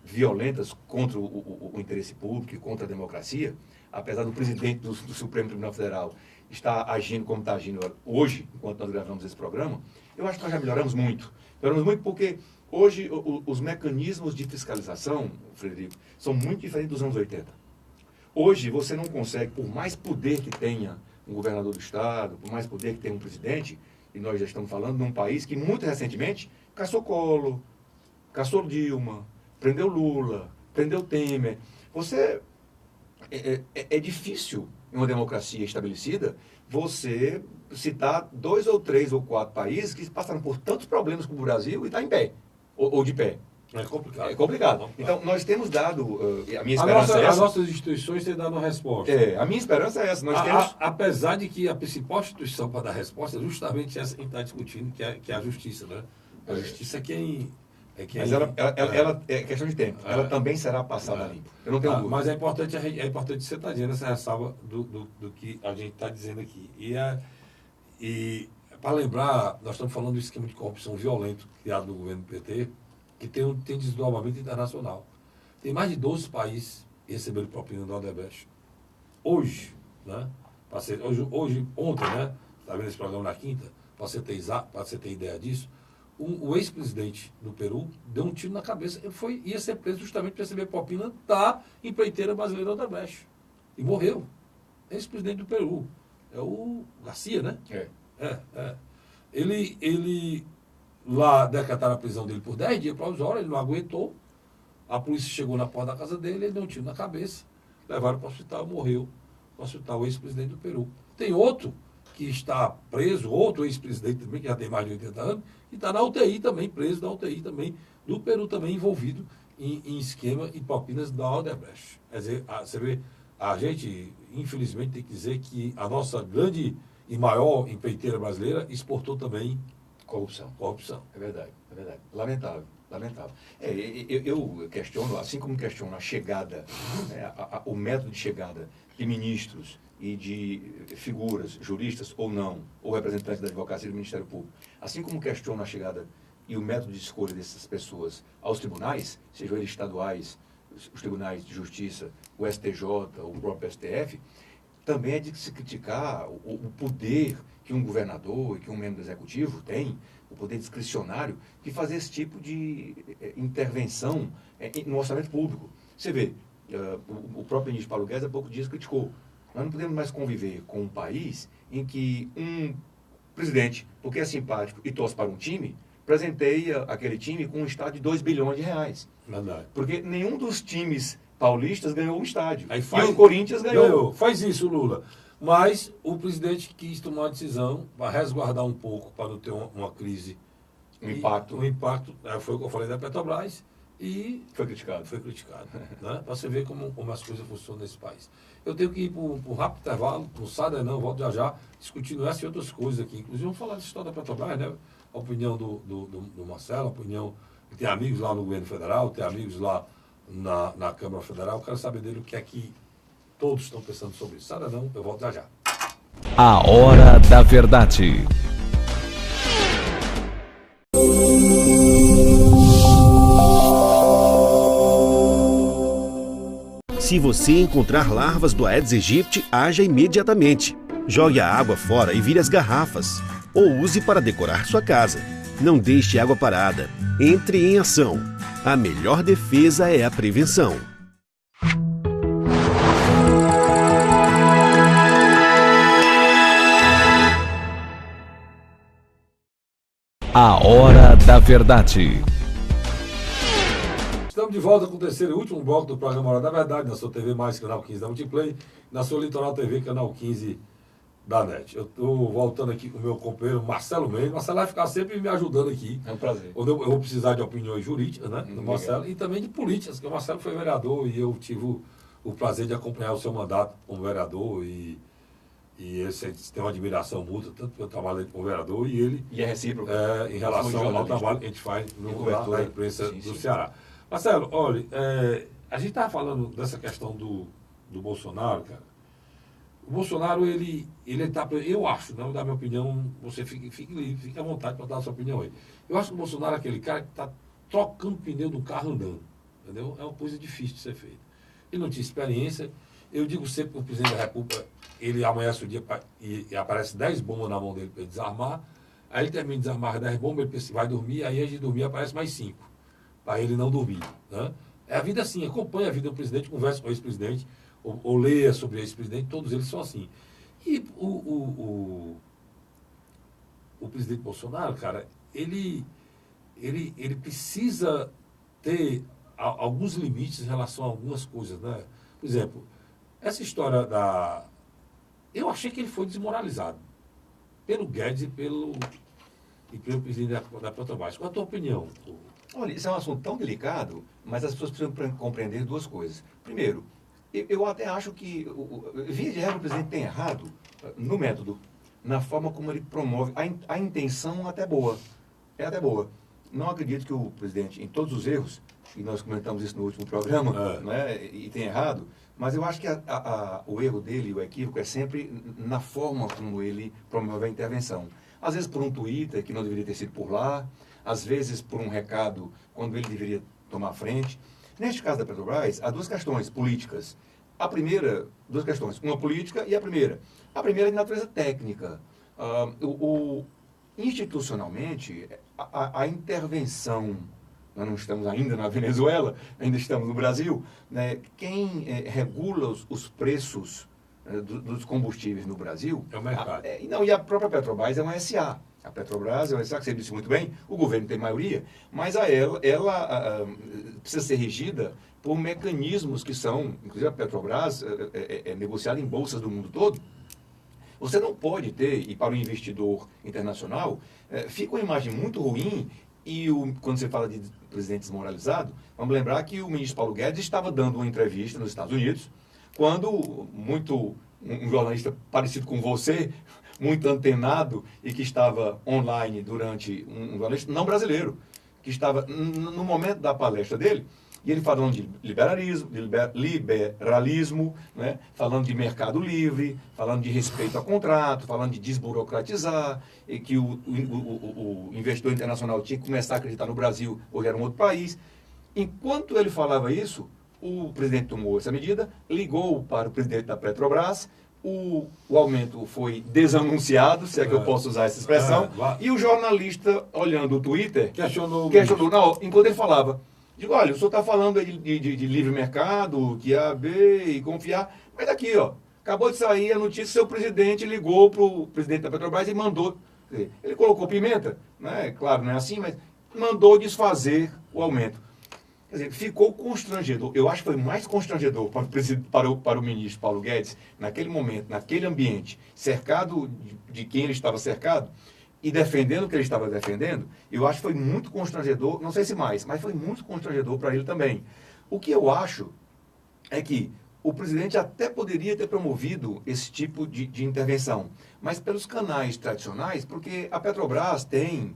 violentas contra o interesse público e contra a democracia, apesar do presidente do Supremo Tribunal Federal estar agindo como está agindo hoje, enquanto nós gravamos esse programa, eu acho que nós já melhoramos muito. Melhoramos muito porque hoje os mecanismos de fiscalização, Frederico, são muito diferentes dos anos 80. Hoje você não consegue, por mais poder que tenha um governador do Estado, por mais poder que tenha um presidente, e nós já estamos falando de um país que muito recentemente caçou Collor, caçou Dilma, prendeu Lula, prendeu Temer. É difícil, em uma democracia estabelecida, você citar 2 ou 3 ou 4 países que passaram por tantos problemas como o Brasil e está em pé, ou de pé. É complicado. É complicado. Então, nós temos dado, a minha esperança é essa. As nossas instituições têm dado uma resposta. A minha esperança é essa. Nós temos... Apesar de que a principal instituição para dar resposta é justamente essa que a gente está discutindo, que é a justiça, né? A justiça é quem... Mas ela é questão de tempo. Ela também será passada limpo. Eu não tenho dúvida. Mas é importante você estar dizendo essa ressalva do que a gente está dizendo aqui. E para lembrar, nós estamos falando do esquema de corrupção violento criado no governo do PT, que tem desdobramento internacional. Tem mais de 12 países que receberam propina do Odebrecht. Hoje, né? Ontem, né? Está vendo esse programa na quinta? Para você ter ideia disso, o ex-presidente do Peru deu um tiro na cabeça. Ele ia ser preso justamente para receber propina da empreiteira brasileira Odebrecht. E morreu. Ex-presidente do Peru. É o Garcia, né? Ele lá decretaram a prisão dele por 10 dias provisórios, ele não aguentou. A polícia chegou na porta da casa dele, ele deu um tiro na cabeça. Levaram para o hospital, morreu. No hospital, o ex-presidente do Peru. Tem outro que está preso, outro ex-presidente também, que já tem mais de 80 anos, que está na UTI também, preso na UTI também, do Peru também envolvido em esquema e propinas da Odebrecht. Quer dizer, você vê, a gente, infelizmente, tem que dizer que a nossa grande e maior empreiteira brasileira exportou também corrupção. É verdade. Lamentável. Eu questiono, assim como questiono a chegada, né, o método de chegada de ministros e de figuras, juristas ou não, ou representantes da advocacia e do Ministério Público, assim como questiono a chegada e o método de escolha dessas pessoas aos tribunais, sejam eles estaduais, os tribunais de justiça, o STJ, o próprio STF, também é de se criticar o poder que um governador e que um membro do executivo tem, o poder discricionário, de fazer esse tipo de intervenção no orçamento público. Você vê, o próprio ministro Paulo Guedes há poucos dias criticou. Nós não podemos mais conviver com um país em que um presidente, porque é simpático e torce para um time, presenteia aquele time com um estádio de 2 bilhões de reais. Verdade. Porque nenhum dos times paulistas ganhou um estádio. E o Corinthians ganhou. Faz isso, Lula. Mas o presidente quis tomar uma decisão para resguardar um pouco, para não ter uma crise. Um impacto. Foi o que eu falei da Petrobras. E foi criticado. Né? Para você ver como as coisas funcionam nesse país. Eu tenho que ir para um rápido intervalo, não sai daí não, volto já, discutindo essas e outras coisas aqui. Inclusive, vamos falar da história da Petrobras, né? A opinião do Marcelo, a opinião... Tem amigos lá no governo federal, tem amigos lá na Câmara Federal. Eu quero saber dele o que é que todos estão pensando sobre isso. Sai daí não, eu volto já. A Hora da Verdade. Se você encontrar larvas do Aedes aegypti, haja imediatamente. Jogue a água fora e vire as garrafas. Ou use para decorar sua casa. Não deixe água parada. Entre em ação. A melhor defesa é a prevenção. A Hora da Verdade. estamos de volta com o terceiro e último bloco do programa Hora da Verdade, na sua TV Mais, canal 15 da Multiplay, na sua Litoral TV, canal 15 da NET. Eu estou voltando aqui com o meu companheiro Marcelo Mendes. Marcelo vai ficar sempre me ajudando aqui. É um prazer. Quando eu vou precisar de opiniões jurídicas, né, do Marcelo, e também de políticas, porque o Marcelo foi vereador e eu tive o prazer de acompanhar o seu mandato como vereador e esse tem uma admiração mútua, tanto que eu trabalhei como vereador e ele... E é recíproco. Em relação ao trabalho que a gente faz na imprensa do Ceará. Marcelo, olha, a gente estava falando dessa questão do Bolsonaro, cara. O Bolsonaro, ele está... Eu acho, não da minha opinião, você fique livre, fique à vontade para dar a sua opinião aí. Eu acho que o Bolsonaro é aquele cara que está trocando pneu do carro andando, entendeu? É uma coisa difícil de ser feita. Ele não tinha experiência. Eu digo sempre que o presidente da República, ele amanhece o dia e aparece 10 bombas na mão dele para ele desarmar, aí ele termina de desarmar 10 bombas, ele pensa, vai dormir, aí antes de dormir aparece mais 5, para ele não dormir. Né? É a vida assim, acompanha a vida do presidente, conversa com o ex-presidente, ou leia sobre o ex-presidente, todos eles são assim. E o presidente Bolsonaro, cara, ele precisa ter alguns limites em relação a algumas coisas, né? Por exemplo, essa história da... Eu achei que ele foi desmoralizado pelo Guedes e pelo presidente da Petrobras. Qual a tua opinião? Olha, isso é um assunto tão delicado, mas as pessoas precisam compreender duas coisas. Primeiro, eu até acho que, via de regra, o presidente tem errado no método, na forma como ele promove. A intenção até boa, é até boa. Não acredito que o presidente, em todos os erros, e nós comentamos isso no último programa, né, e tem errado, mas eu acho que o erro dele, o equívoco, é sempre na forma como ele promove a intervenção. Às vezes por um Twitter, que não deveria ter sido por lá, às vezes por um recado, quando ele deveria tomar frente. Neste caso da Petrobras, há duas questões políticas. A primeira, duas questões, uma política e a primeira. A primeira é de natureza técnica. Institucionalmente, a intervenção... Nós não estamos ainda na Venezuela, ainda estamos no Brasil. Né? Quem regula os preços dos combustíveis no Brasil... É o mercado. E a própria Petrobras é uma SA. A Petrobras é uma SA, que você disse muito bem, o governo tem maioria, mas ela precisa ser regida por mecanismos que são... Inclusive a Petrobras é negociada em bolsas do mundo todo. Você não pode ter, e para o investidor internacional, fica uma imagem muito ruim. E quando você fala de presidente desmoralizado, vamos lembrar que o ministro Paulo Guedes estava dando uma entrevista nos Estados Unidos, quando um jornalista parecido com você, muito antenado e que estava online durante um jornalista não brasileiro, que estava no momento da palestra dele, e ele falando de liberalismo, né? Falando de mercado livre, falando de respeito ao contrato, falando de desburocratizar, e que o investidor internacional tinha que começar a acreditar no Brasil, hoje era um outro país. Enquanto ele falava isso, o presidente tomou essa medida, ligou para o presidente da Petrobras, o aumento foi desanunciado, se é que eu posso usar essa expressão, e o jornalista, olhando o Twitter, questionou não, enquanto ele falava. Digo, olha, o senhor está falando aí de livre mercado, que é A, B e confiar, mas aqui, ó, acabou de sair a notícia, seu presidente ligou para o presidente da Petrobras e mandou, quer dizer, ele colocou pimenta, né? Claro, não é assim, mas mandou desfazer o aumento. Quer dizer, ficou constrangedor. Eu acho que foi mais constrangedor para o ministro Paulo Guedes, naquele momento, naquele ambiente, cercado de quem ele estava cercado, e defendendo o que ele estava defendendo, eu acho que foi muito constrangedor, não sei se mais, mas foi muito constrangedor para ele também. O que eu acho é que o presidente até poderia ter promovido esse tipo de intervenção, mas pelos canais tradicionais, porque a Petrobras tem,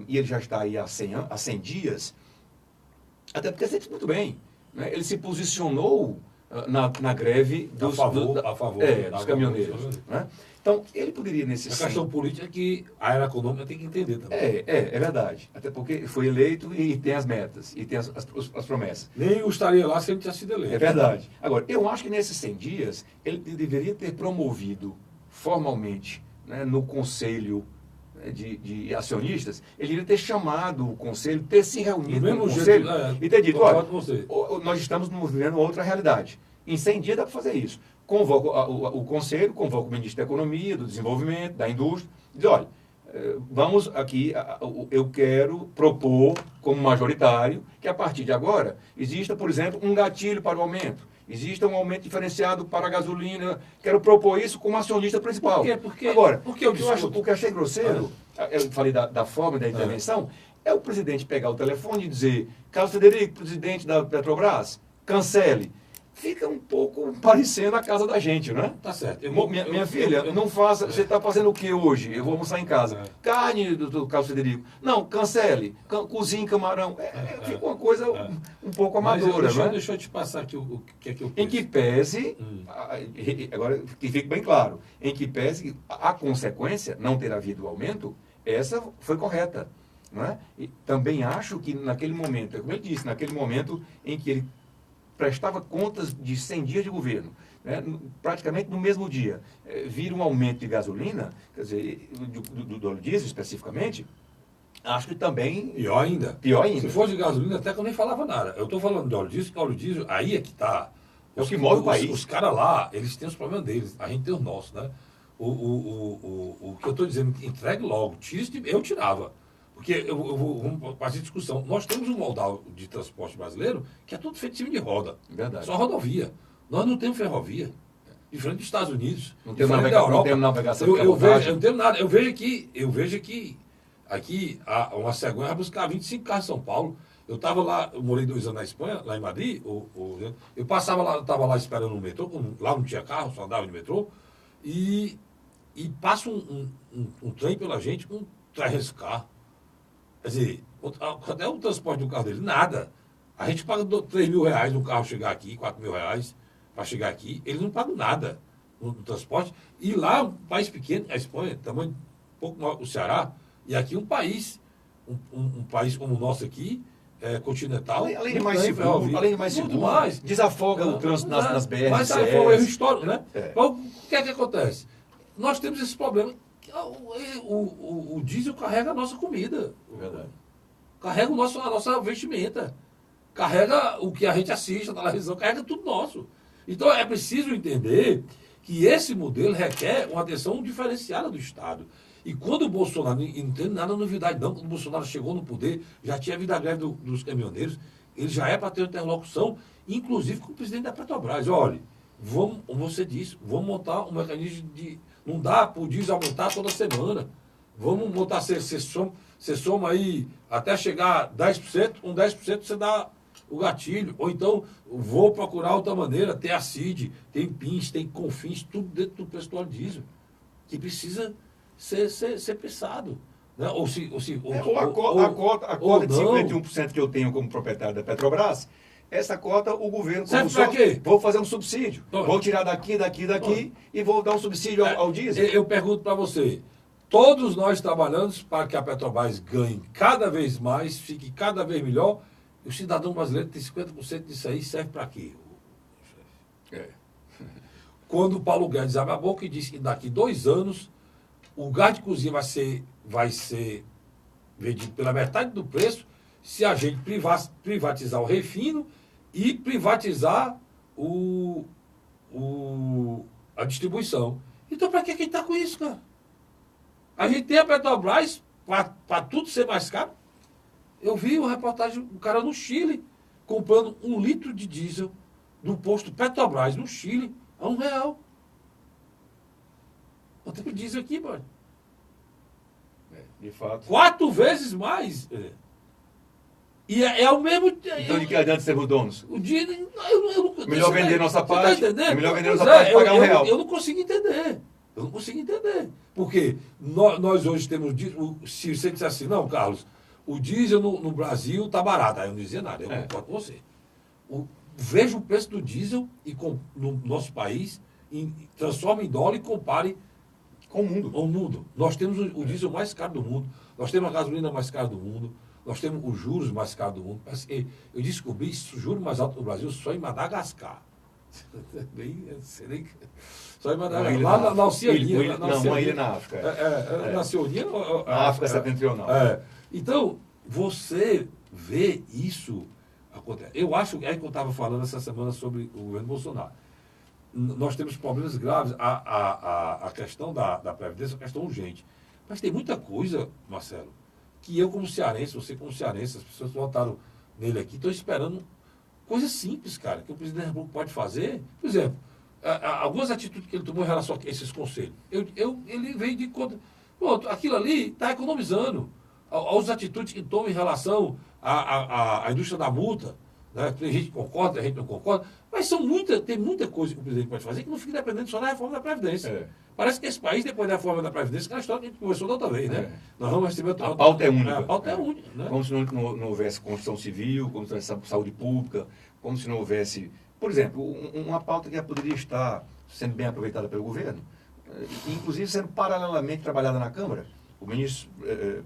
e ele já está aí há 100 dias, até porque você disse muito bem, né? Ele se posicionou na greve a favor dos caminhoneiros. Né? Então, ele poderia, nesse A questão política é que a área econômica tem que entender também. É verdade. Até porque foi eleito e tem as metas, e tem as promessas. Nem eu estaria lá se ele tivesse sido eleito. É verdade. Agora, eu acho que nesses 100 dias, ele deveria ter promovido formalmente, né, no conselho de acionistas, ele deveria ter chamado o conselho, ter se reunido com o conselho e ter dito, olha, nós estamos vivendo outra realidade. Em 100 dias dá para fazer isso. Convoca o conselho, convoca o ministro da Economia, do Desenvolvimento, da Indústria, diz, olha, vamos aqui, eu quero propor como majoritário que a partir de agora exista, por exemplo, um gatilho para o aumento, exista um aumento diferenciado para a gasolina, quero propor isso como acionista principal. Por quê? Agora, Porque eu discuto. o que eu achei grosseiro, eu falei da forma da intervenção, é o presidente pegar o telefone e dizer: Carlos Frederico, presidente da Petrobras, cancele. Fica um pouco parecendo a casa da gente, né? Tá certo. Minha filha, não faça. Você está fazendo o que hoje? Eu vou almoçar em casa. Carne do Carlos Frederico. Não, cancele. Cozinhe camarão. Fica uma coisa um pouco amadora, né? Deixa eu te passar aqui o que é que eu penso. Em que pese, agora que fique bem claro, em que pese a consequência, não ter havido aumento, essa foi correta. Né? E também acho que naquele momento, como ele disse, naquele momento em que ele prestava contas de 100 dias de governo, né, praticamente no mesmo dia, vira um aumento de gasolina, quer dizer, do óleo diesel especificamente, acho que também... Pior ainda. Se for de gasolina, até que eu nem falava nada. Eu estou falando de óleo diesel, aí é que está. É o que move o país. Os caras lá, eles têm os problemas deles, a gente tem os nossos, né? O que eu estou dizendo, entregue logo, tire isso eu tirava. Porque vamos fazer discussão. Nós temos um modal de transporte brasileiro que é tudo feito em cima de roda. Verdade. Só rodovia. Nós não temos ferrovia. Diferente dos Estados Unidos. Não temos navegação. Eu não tenho nada. Eu vejo que aqui uma cegonha vai buscar 25 carros em São Paulo. Eu estava lá, eu morei 2 anos na Espanha, lá em Madrid. Eu passava lá, estava lá esperando o metrô, lá não tinha carro, só andava de metrô. E passa um trem pela gente com 300 carros. Quer dizer, até o transporte do carro dele, nada. A gente paga 3 mil reais no carro chegar aqui, 4 mil reais para chegar aqui. Eles não pagam nada no transporte. E lá, um país pequeno, a Espanha, tamanho um pouco maior, o Ceará, e aqui um país como o nosso aqui, continental. Além de mais seguro, desafoga o trânsito nas BRs. Mas foi um erro histórico, né? Então, o que é que acontece? Nós temos esse problema. O diesel carrega a nossa comida. Verdade. Carrega a nossa vestimenta. Carrega o que a gente assiste na televisão, carrega tudo nosso. Então é preciso entender que esse modelo requer uma atenção diferenciada do Estado. E quando o Bolsonaro, e não tem nada novidade não, quando o Bolsonaro chegou no poder, já tinha havido a greve dos caminhoneiros, ele já é para ter interlocução, inclusive com o presidente da Petrobras. Olha, como você disse, vamos montar um mecanismo de... Não dá para o diesel aumentar toda semana. Vamos montar, você soma aí até chegar a 10%, com 10% você dá o gatilho. Ou então, vou procurar outra maneira, tem a CID, tem PINS, tem CONFINS, tudo dentro do preço do óleo diesel, que precisa ser pensado. Né? A cota de 51% que eu tenho como proprietário da Petrobras, essa cota o governo... Serve para quê? Vou fazer um subsídio. Vou tirar daqui e vou dar um subsídio ao diesel. Eu pergunto para você, todos nós trabalhamos para que a Petrobras ganhe cada vez mais, fique cada vez melhor, e o cidadão brasileiro tem 50% disso aí, serve para quê? Quando o Paulo Guedes abre a boca e diz que daqui 2 anos o gás de cozinha vai ser vendido pela metade do preço se a gente privatizar o refino e privatizar a distribuição. Então, para que a gente está com isso, cara? A gente tem a Petrobras para tudo ser mais caro. Eu vi uma reportagem do cara no Chile comprando 1 litro de diesel do posto Petrobras no Chile a R$1. Quanto tempo diesel aqui, mano? De fato. 4 vezes mais. E é o mesmo... Então, de que adianta sermos donos? O dia... Melhor vender nossa parte. Tá entendendo? Melhor vender nossa parte e pagar R$1. Eu não consigo entender. Porque nós hoje temos... Se você disser assim, não, Carlos, o diesel no Brasil está barato. Aí eu não dizia nada, eu concordo com você. Veja o preço do diesel no nosso país, transforma em dólar e compare com o mundo. Nós temos o diesel mais caro do mundo, nós temos a gasolina mais cara do mundo, nós temos os juros mais caros do mundo. Eu descobri o juro mais alto do Brasil só em Madagascar. Só em Madagascar. Lá na Oceania. Uma ilha na África. Na Oceania? Na África Setentrional. Então, você vê isso acontecer. Eu acho que é que eu estava falando essa semana sobre o governo Bolsonaro. Nós temos problemas graves. A questão da Previdência é uma questão urgente. Mas tem muita coisa, Marcelo, que eu como cearense, você como cearense, as pessoas que votaram nele aqui, estão esperando coisas simples, cara, que o presidente da República pode fazer. Por exemplo, algumas atitudes que ele tomou em relação a esses conselhos. Ele veio de conta. Pronto, aquilo ali está economizando. As atitudes que toma em relação à indústria da multa, né? Tem gente que concorda, tem gente que não concorda, mas tem muita coisa que o presidente pode fazer que não fica dependendo só da reforma da Previdência. Parece que esse país, depois da reforma da Previdência, aquela história que a gente conversou da outra vez, né? Nós vamos receber a pauta é única. A pauta é única, né? Como se não houvesse Constituição Civil, como se não houvesse saúde pública, como se não houvesse... Por exemplo, uma pauta que poderia estar sendo bem aproveitada pelo governo, inclusive sendo paralelamente trabalhada na Câmara. O ministro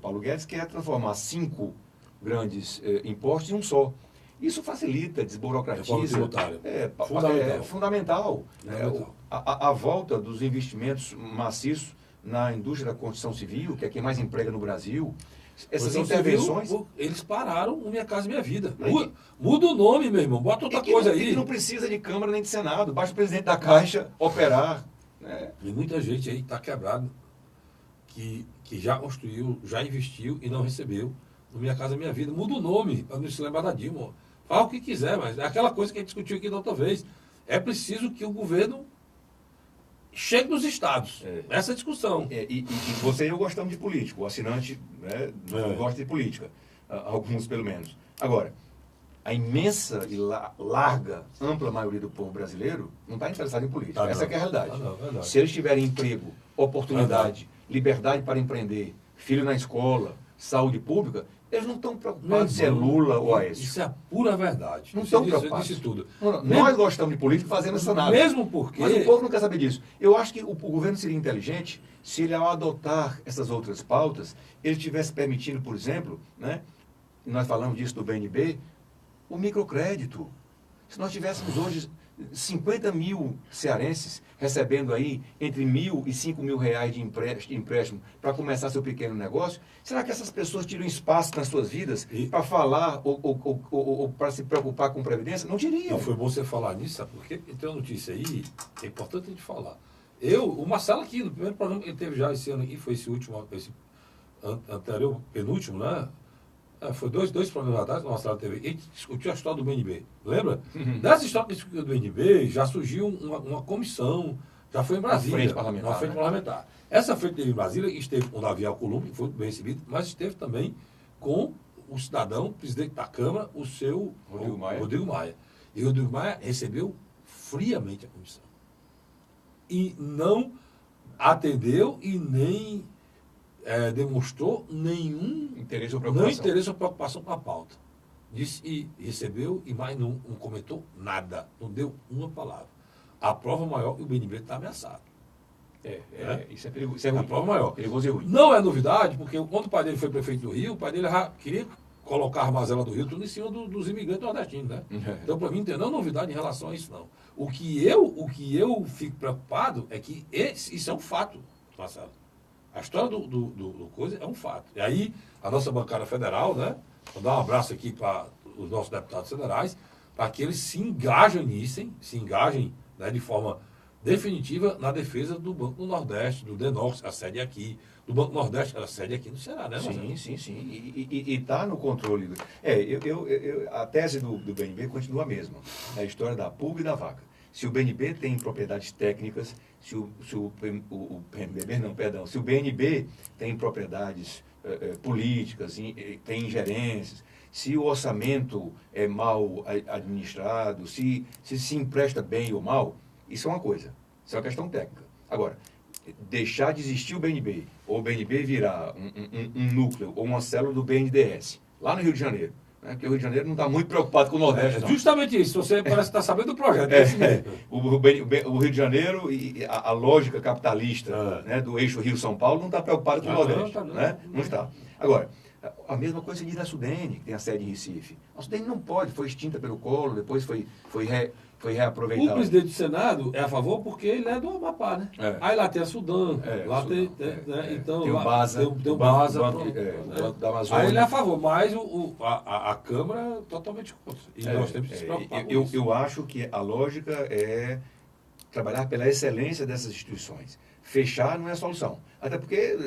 Paulo Guedes quer transformar 5 grandes impostos em um só. Isso facilita, desburocratiza. Fundamental. Fundamental. A volta dos investimentos maciços na indústria da construção civil, que é quem mais emprega no Brasil. Essas intervenções... Eles pararam o Minha Casa Minha Vida. Muda o nome, meu irmão. Bota outra coisa aí. Que não precisa de Câmara nem de Senado. Basta o presidente da Caixa operar. Né? E muita gente aí está quebrado, que já construiu, já investiu e não recebeu no Minha Casa Minha Vida. Muda o nome, para não se lembrar da Dilma. Fala o que quiser, mas é aquela coisa que a gente discutiu aqui da outra vez. É preciso que o governo chegue nos estados. Essa é a discussão. E você e eu gostamos de político. O assinante, né, não gosta de política. Alguns, pelo menos. Agora, a imensa e larga, ampla maioria do povo brasileiro não está interessado em política. Essa é a realidade. Se eles tiverem emprego, oportunidade, liberdade para empreender, filho na escola, saúde pública, eles não estão preocupados se é Lula ou Aécio. Isso é a pura verdade. Não estão preocupados. Disse tudo. Nós gostamos de política fazendo essa análise. Mesmo porque... Mas o povo não quer saber disso. Eu acho que o governo seria inteligente se ele, ao adotar essas outras pautas, ele estivesse permitindo, por exemplo, né, nós falamos disso do BNB, o microcrédito. Se nós tivéssemos hoje 50 mil cearenses recebendo aí entre R$1.000 e R$5.000 de empréstimo para começar seu pequeno negócio, será que essas pessoas tiram espaço nas suas vidas para falar ou para se preocupar com previdência? Não teriam. Não, foi bom você falar nisso, sabe por quê? Porque tem uma notícia aí, é importante a gente falar. O Marcelo aqui, no primeiro programa que ele teve já esse ano aqui, foi esse último, esse anterior, penúltimo, né? Foi dois programas atrás, no Marcelo TV, e discutiu a história do BNB. Lembra? Dessa história que discutiu do BNB, já surgiu uma comissão, já foi em Brasília. Uma frente parlamentar. Essa frente teve em Brasília, esteve com o Davi Alcolumbre, que foi bem recebido, mas esteve também com o cidadão, presidente da Câmara, o seu Rodrigo Maia. E o Rodrigo Maia recebeu friamente a comissão. E não atendeu e nem demonstrou nenhum interesse ou preocupação com a pauta. Disse e recebeu e mais não comentou nada, não deu uma palavra. A prova maior, e o BNB está ameaçado. Isso é perigoso. Isso é ruim. A prova maior. Perigoso e ruim. Não é novidade, porque quando o pai dele foi prefeito do Rio, o pai dele já queria colocar a Armazela do Rio tudo em cima dos imigrantes nordestinos, né? Então, para mim, não tem nenhuma novidade em relação a isso, não. O que eu fico preocupado é que isso é um fato, Marcelo. A história do coisa é um fato. E aí, a nossa bancada federal, né? Vou dar um abraço aqui para os nossos deputados federais, para que eles se engajem, né, de forma definitiva na defesa do Banco do Nordeste, do Denox, a sede aqui, do Banco do Nordeste, a sede aqui no Ceará, né, Marcelo? Sim. E está no controle. A tese do BNB continua a mesma. É a história da pulga e da vaca. Se o BNB tem propriedades técnicas, se o BNB tem propriedades políticas, tem ingerências, se o orçamento é mal administrado, se empresta bem ou mal, isso é uma coisa. Isso é uma questão técnica. Agora, deixar de existir o BNB, ou o BNB virar um núcleo ou uma célula do BNDES, lá no Rio de Janeiro, porque o Rio de Janeiro não está muito preocupado com o Nordeste. Justamente isso, você parece estar sabendo do projeto. O Rio de Janeiro e a lógica capitalista né, do eixo Rio-São Paulo não está preocupado com o Nordeste. Não está. Agora, a mesma coisa se diz da Sudene, que tem a sede em Recife. A Sudene não pode, foi extinta pelo Collor, depois foi reaproveitada. O presidente do Senado é a favor porque ele é do Amapá, né? Aí lá tem a Sudam, lá tem então, tem o BASA, tem o BASA, o Banco da Amazônia. Aí ele é a favor, mas a Câmara é totalmente contra. E nós temos que se preocupar com isso. Eu acho que a lógica é trabalhar pela excelência dessas instituições. Fechar não é a solução. Até porque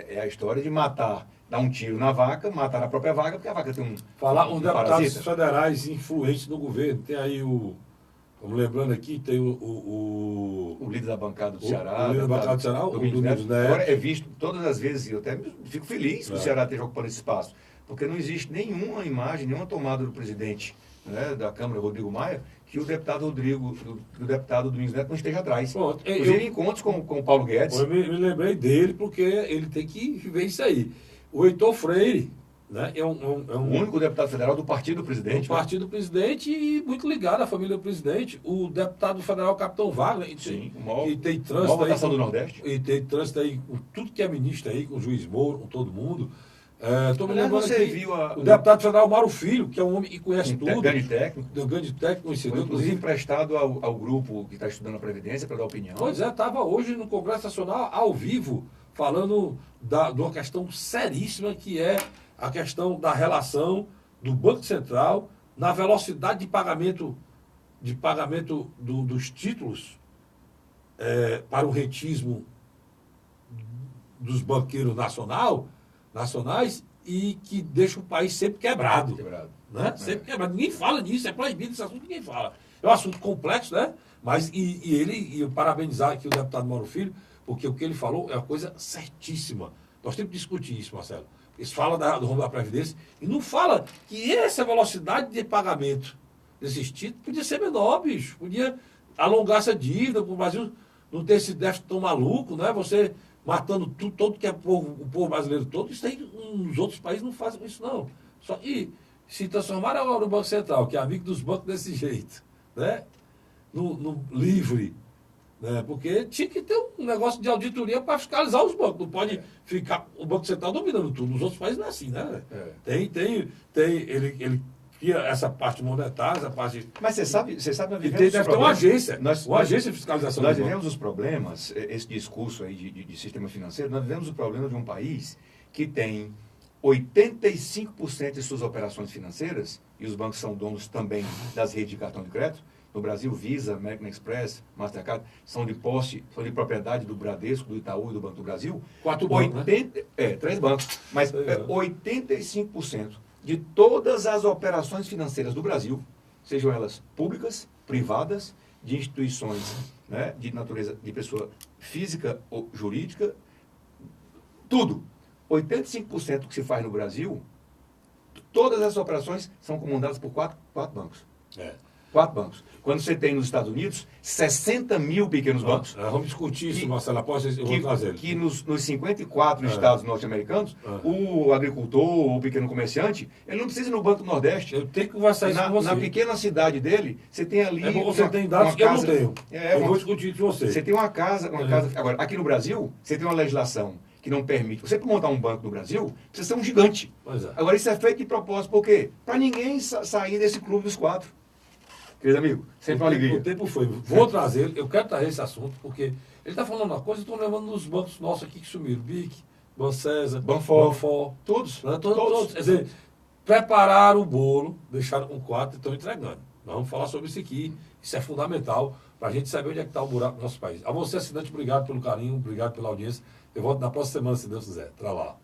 é a história de matar, dar um tiro na vaca, matar a própria vaca, porque a vaca tem Falar os deputados parasita. federais influentes no governo. Tem aí vamos lembrando aqui, tem O líder da bancada do Ceará. o líder da bancada do Ceará, o Domingos Domingos Neto. Neto. Agora é visto todas as vezes, e eu até fico feliz que o É. Ceará esteja ocupando esse espaço, porque não existe nenhuma imagem, nenhuma tomada do presidente, né, da Câmara, Rodrigo Maia, que o deputado o deputado Domingos Neto não esteja atrás. Pronto, Inclusive em encontros com o Paulo Guedes. Eu me lembrei dele porque ele tem que ver isso aí. O Heitor Freire, né, é O um único deputado federal do partido do presidente. do partido do presidente e muito ligado à família do presidente. O deputado federal Capitão Wagner, Sim, o maior- que tem maior trânsito aí. votação do Nordeste. E tem trânsito aí com tudo que é ministro aí, com o juiz Moro, com todo mundo. Estou me Aliás, lembrando você aqui, viu o deputado federal Mauro Filho, que é um homem que conhece tudo. Grande técnico. Do grande técnico, Foi conhecido, inclusive inclusive. emprestado ao grupo que está estudando a Previdência para dar opinião. Pois é, estava hoje no Congresso Nacional, ao vivo, falando de uma questão seríssima, que é a questão da relação do Banco Central na velocidade de pagamento dos títulos para o rentismo dos banqueiros nacionais e que deixa o país sempre quebrado. Né? Sempre quebrado. Ninguém fala disso, é proibido esse assunto, ninguém fala. É um assunto complexo, né? Mas eu parabenizar aqui o deputado Mauro Filho, porque o que ele falou é uma coisa certíssima. Nós temos que discutir isso, Marcelo. Eles falam do rombo da Previdência e não fala que essa velocidade de pagamento desses títulos podia ser menor, bicho. Podia alongar essa dívida para o Brasil não ter esse déficit tão maluco, né? Você matando tudo, todo que é o povo brasileiro todo. Isso aí, nos outros países não fazem isso, não. Só que se transformaram agora no Banco Central, que é amigo dos bancos desse jeito, né? No livre, né? Porque tinha que ter um negócio de auditoria para fiscalizar os bancos. Não pode ficar o Banco Central dominando tudo. Nos outros países não é assim, né? Ele cria essa parte monetária, essa parte... Mas você sabe, nós E vivemos deve os ter uma problemas. agência, Nós- uma agência de fiscalização. Nós dos bancos. vivemos os problemas, esse discurso aí de sistema financeiro, nós vivemos o problema de um país que tem 85% de suas operações financeiras, e os bancos são donos também das redes de cartão de crédito. No Brasil, Visa, American Express, Mastercard, são de propriedade do Bradesco, do Itaú e do Banco do Brasil. 4 bancos, né? 3 bancos. Mas É. 85% de todas as operações financeiras do Brasil, sejam elas públicas, privadas, de instituições, né, de natureza de pessoa física ou jurídica, tudo. 85% do que se faz no Brasil, todas essas operações são comandadas por quatro bancos. É. 4 bancos. Quando você tem nos Estados Unidos 60 mil pequenos bancos, Vamos discutir isso, Que- Marcelo. Após eu vou trazer. que nos 54 estados norte-americanos, É. o agricultor, o pequeno comerciante, ele não precisa ir no Banco do Nordeste. Eu tenho que conversar isso com você. Na pequena cidade dele, você tem ali. É bom, você tem dados uma que eu não casa- tenho. É, Eu uma- vou discutir isso com você. Você tem uma casa. Agora, aqui no Brasil, você tem uma legislação que não permite. Você, para montar um banco no Brasil, precisa ser um gigante. Pois é. Agora, isso é feito de propósito, por quê? Para ninguém sair desse clube dos 4. Querido amigo, sempre uma alegria. O tempo foi. Vou trazer, eu quero trazer esse assunto, porque ele está falando uma coisa, eu estou lembrando dos bancos nossos aqui que sumiram. BIC, Bancesa, Banfor. Todos. Né? Todos. Quer dizer, prepararam o bolo, deixaram um quarto e estão entregando. Nós vamos falar sobre isso aqui. Isso é fundamental para a gente saber onde é que está o buraco do nosso país. A você, assinante, obrigado pelo carinho, obrigado pela audiência. Eu volto na próxima semana, se Deus quiser. Até lá.